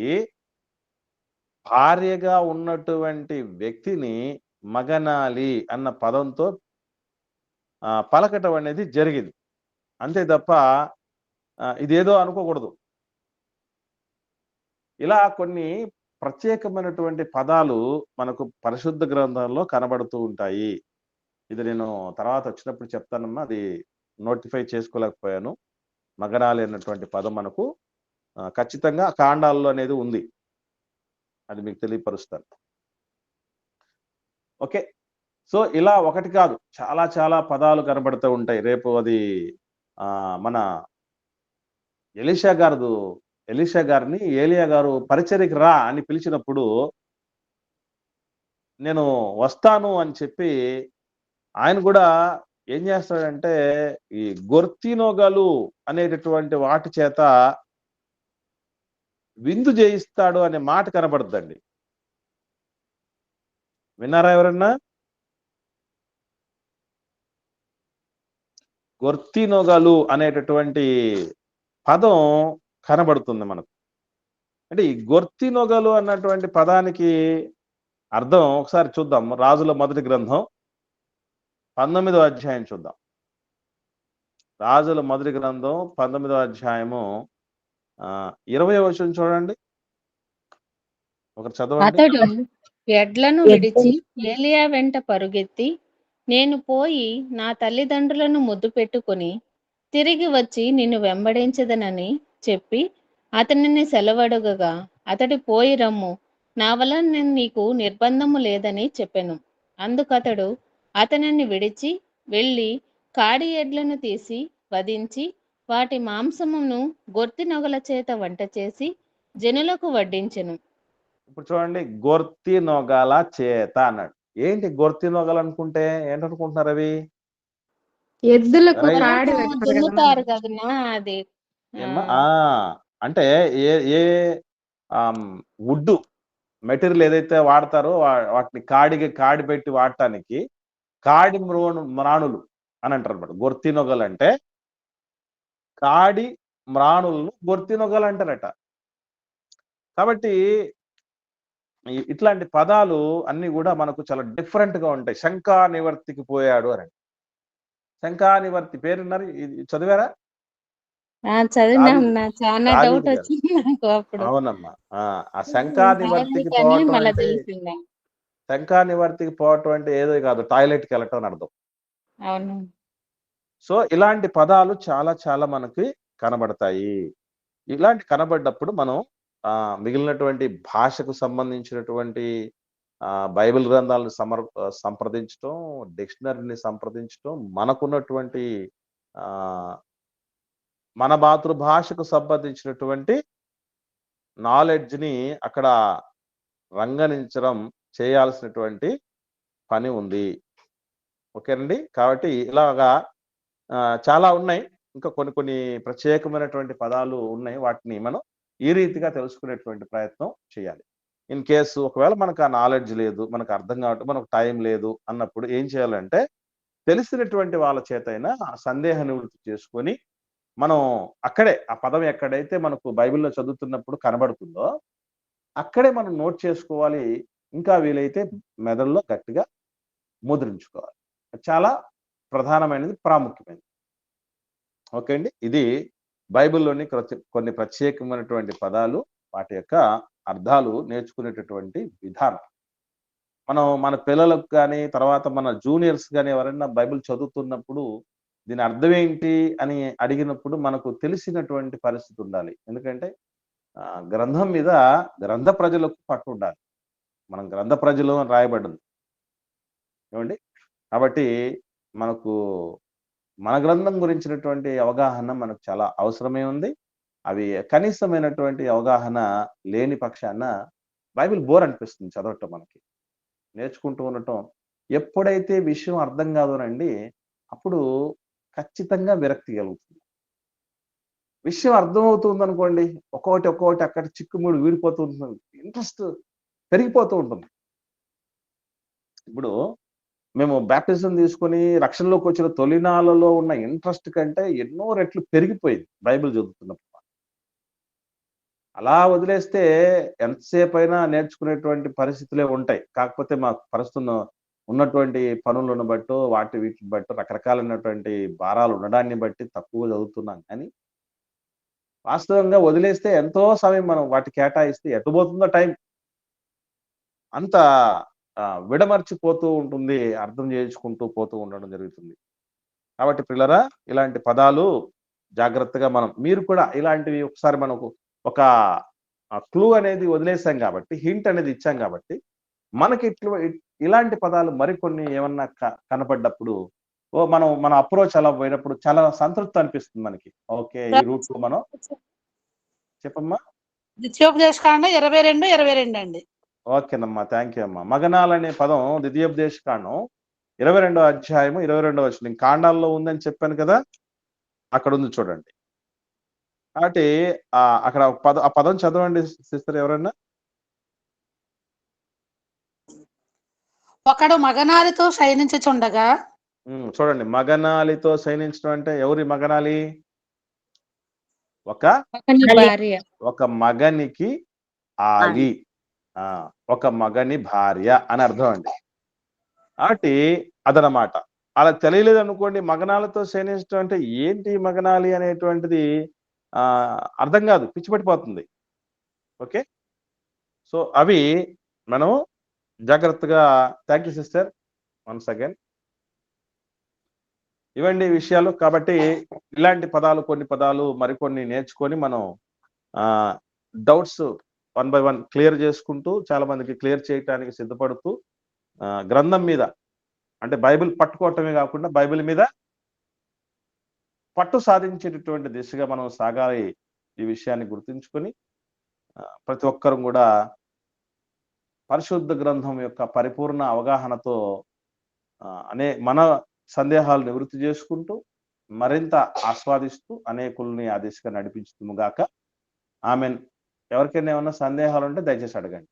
A: భార్యగా ఉన్నటువంటి వ్యక్తిని మగనాలి అన్న పదంతో పలకటం అనేది జరిగింది. అంతే తప్ప ఇదేదో అనుకోకూడదు. ఇలా కొన్ని ప్రత్యేకమైనటువంటి పదాలు మనకు పరిశుద్ధ గ్రంథంలో కనబడుతూ ఉంటాయి. ఇది నేను తర్వాత వచ్చినప్పుడు చెప్తానమ్మా, అది నోటిఫై చేసుకోలేకపోయాను. మగనాలి అన్నటువంటి పదం మనకు ఖచ్చితంగా కాండాల్లో అనేది ఉంది, అది మీకు తెలియపరుస్తాను. ఓకే, సో ఇలా ఒకటి కాదు, చాలా చాలా పదాలు కనబడుతూ ఉంటాయి. రేపు అది మన ఎలీషా గారిని ఏలియా గారు పరిచర్యకి రా అని పిలిచినప్పుడు నేను వస్తాను అని చెప్పి ఆయన కూడా ఏం చేస్తాడంటే ఈ గొర్తినొగలు అనేటటువంటి వాటి చేత విందు చేయిస్తాడు అనే మాట కనబడుతుందండి. విన్నారా ఎవరన్నా? గొర్తినొగలు అనేటటువంటి పదం కనబడుతుంది మనకు. అంటే ఈ గొర్తినొగలు అన్నటువంటి పదానికి అర్థం ఒకసారి చూద్దాం. రాజుల మొదటి గ్రంథం 19వ అధ్యాయం చూద్దాం. రాజుల మొదటి గ్రంథం 19వ అధ్యాయము 20వ వచనం చూడండి. ఒకరు చదవండి.
C: అతడు ఎడ్లను విడిచి ఏలియా వెంట పరుగెత్తి, నేను పోయి నా తల్లిదండ్రులను ముద్దు పెట్టుకుని తిరిగి వచ్చి నిన్ను వెంబడించదనని చెప్పి అతనిని సెలవడుగగా, అతడు పోయి రమ్ము, నా వలన నీకు నిర్బంధము లేదని చెప్పెను. అందుకతడు అతనిని విడిచి వెళ్ళి కాడి ఎడ్లను తీసి వధించి వాటి మాంసమును గొర్తినొగల చేత వంట చేసి జనులకు వడ్డించెను.
A: ఇప్పుడు చూడండి, గొర్తినొగల చేత అన్నాడు. ఏంటి గొర్తినొగలు అనుకుంటే ఏంటనుకుంటున్నారు? అవి
F: ఎద్దులకు
A: రైట్.
F: కాడి పెడతారు
C: దున్నుతారు
F: కదా.
C: కదనా, అది
A: అంటే ఏ వుడ్ మెటీరియల్ ఏదైతే వాడతారో వాటిని కాడి పెట్టి వాడటానికి కాడి మ్రాణులు అని అంటారు అనమాట. గొర్తినొగలు అంటే కాడి మ్రాణులను గొర్తినొగలు అంటారట. కాబట్టి ఇట్లాంటి పదాలు అన్ని కూడా మనకు చాలా డిఫరెంట్ గా ఉంటాయి. శంకా నివర్తికి పోయాడు అని. శంకా నివర్తి పేరున్నారు, చదివారా?
C: చదివినా, చాలా డౌట్ వచ్చింది నాకు అప్పుడు.
A: అవునమ్మా, ఆ శంకా నివర్తికి పోవటం అంటే, శంకా నివర్తికి పోవటం అంటే ఏదో కాదు, టాయిలెట్కి వెళ్ళటం అని అర్థం.
C: అవును.
A: సో ఇలాంటి పదాలు చాలా చాలా మనకి కనబడతాయి. ఇలాంటి కనబడ్డప్పుడు మనం మిగిలినటువంటి భాషకు సంబంధించినటువంటి బైబిల్ గ్రంథాలను సంప్రదించడం, డిక్షనరీని సంప్రదించడం, మనకున్నటువంటి మన మాతృభాషకు సంబంధించినటువంటి నాలెడ్జ్ని అక్కడ రంగనించడం చేయాల్సినటువంటి పని ఉంది. ఓకేనండి. కాబట్టి ఇలాగా చాలా ఉన్నాయి, ఇంకా కొన్ని ప్రత్యేకమైనటువంటి పదాలు ఉన్నాయి. వాటిని మనం ఈ రీతిగా తెలుసుకునేటువంటి ప్రయత్నం చేయాలి. ఇన్ కేసు ఒకవేళ మనకు ఆ నాలెడ్జ్ లేదు, మనకు అర్థం కావట్లేదు, మనకు టైం లేదు అన్నప్పుడు ఏం చేయాలంటే తెలిసినటువంటి వాళ్ళ చేతైనా ఆ సందేహ నివృత్తి చేసుకొని మనం అక్కడే ఆ పదం ఎక్కడైతే మనకు బైబిల్లో చదువుతున్నప్పుడు కనబడుతుందో అక్కడే మనం నోట్ చేసుకోవాలి. ఇంకా వీలైతే మెదడులో గట్టిగా ముద్రించుకోవాలి. చాలా ప్రధానమైనది, ప్రాముఖ్యమైనది. ఓకే అండి. ఇది బైబిల్లోని కొన్ని ప్రత్యేకమైనటువంటి పదాలు, వాటి యొక్క అర్థాలు నేర్చుకునేటటువంటి విధానం. మనం మన పిల్లలకు కానీ తర్వాత మన జూనియర్స్ కానీ ఎవరైనా బైబిల్ చదువుతున్నప్పుడు దీని అర్థం ఏంటి అని అడిగినప్పుడు మనకు తెలిసినటువంటి పరిస్థితి ఉండాలి. ఎందుకంటే గ్రంథం మీద గ్రంథ ప్రజలకు పట్టు ఉండాలి. మనం గ్రంథ ప్రజలు అని రాయబడింది ఏమండి. కాబట్టి మనకు మన గ్రంథం గురించినటువంటి అవగాహన మనకు చాలా అవసరమే ఉంది. అవి కనీసమైనటువంటి అవగాహన లేని పక్షాన బైబిల్ బోర్ అనిపిస్తుంది చదవటం మనకి. నేర్చుకుంటూ ఉండటం ఎప్పుడైతే విషయం అర్థం కాదోనండి అప్పుడు ఖచ్చితంగా విరక్తి కలుగుతుంది. విషయం అర్థమవుతుంది అనుకోండి ఒక్కొక్కటి అక్కడ చిక్కుముడు వీడిపోతూ ఉంటుంది, ఇంట్రెస్ట్ పెరిగిపోతూ ఉంటుంది. ఇప్పుడు మేము బ్యాప్టిజం తీసుకొని రక్షణలోకి వచ్చిన తొలినాళ్ళలో ఉన్న ఇంట్రెస్ట్ కంటే ఎన్నో రెట్లు పెరిగిపోయింది బైబిల్ చదువుతున్నప్పుడు. అలా వదిలేస్తే ఎంతసేపు అయినా నేర్చుకునేటువంటి పరిస్థితులే ఉంటాయి. కాకపోతే మాకు ప్రస్తుతం ఉన్నటువంటి పనులను బట్టో వీటిని బట్టో రకరకాలైనటువంటి భారాలు ఉండడాన్ని బట్టి తక్కువ చదువుతున్నాం. కానీ వాస్తవంగా వదిలేస్తే ఎంతో సమయం మనం వాటి కేటాయిస్తే ఎటుపోతుందో టైం అంత విడమర్చిపోతూ ఉంటుంది, అర్థం చేసుకుంటూ పోతూ ఉండడం జరుగుతుంది. కాబట్టి పిల్లరా ఇలాంటి పదాలు జాగ్రత్తగా మీరు కూడా ఇలాంటివి ఒకసారి మనకు ఒక క్లూ అనేది వదిలేసాం కాబట్టి, హింట్ అనేది ఇచ్చాం కాబట్టి మనకి ఇలాంటి పదాలు మరికొన్ని ఏమన్నా కనపడ్డప్పుడు మన అప్రోచ్ అలా పోయినప్పుడు చాలా సంతృప్తి అనిపిస్తుంది మనకి. ఓకే, ఈ రూట్ లో మనం చెప్పమ్మా.
B: ద్వితీయోపదేశకాండం 22:22 అండి.
A: ఓకేనమ్మా, థ్యాంక్ యూ అమ్మా. మగనాలు అనే పదం ద్వితీయోపదేశకాండం 22వ అధ్యాయము 22వ వచనం కాండాల్లో ఉందని చెప్పాను కదా, అక్కడ ఉంది చూడండి. కాబట్టి అక్కడ ఆ పదం చదవండి సిస్టర్ ఎవరన్నా.
B: ఒకడు మగనాలితో శయనించుచుండగా.
A: చూడండి, మగనాలితో శయనించడం అంటే ఎవరి మగనాలి? ఒక మగనికి ఆలి, ఒక మగని భార్య అని అర్థం అండి. కాబట్టి అదనమాట. అలా తెలియలేదు అనుకోండి, మగనాలతో శయనించడం అంటే ఏంటి మగనాలి అనేటువంటిది అర్థం కాదు, పిచ్చిపట్టిపోతుంది. ఓకే, సో అవి మనం జాగ్రత్తగా. Thank you sister once again. ఇవండి విషయాలు. కాబట్టి ఇలాంటి పదాలు కొన్ని పదాలు మరికొన్ని నేర్చుకొని మనం డౌట్స్ 1 by 1 క్లియర్ చేసుకుంటూ చాలా మందికి క్లియర్ చేయడానికి సిద్ధపడుతూ గ్రంథం మీద అంటే బైబిల్ పట్టుకోవటమే కాకుండా బైబిల్ మీద పట్టు సాధించేటటువంటి దిశగా మనం సాగాలి. ఈ విషయాన్ని గుర్తుంచుకొని ప్రతి ఒక్కరూ కూడా పరిశుద్ధ గ్రంథం యొక్క పరిపూర్ణ అవగాహనతో మన సందేహాలు నివృత్తి చేసుకుంటూ మరింత ఆస్వాదిస్తూ అనేకుల్ని ఆ దిశగా నడిపించుతుము గాక. ఆమెన్. ఎవరికైనా ఏమన్నా సందేహాలు ఉంటే దయచేసి అడగండి.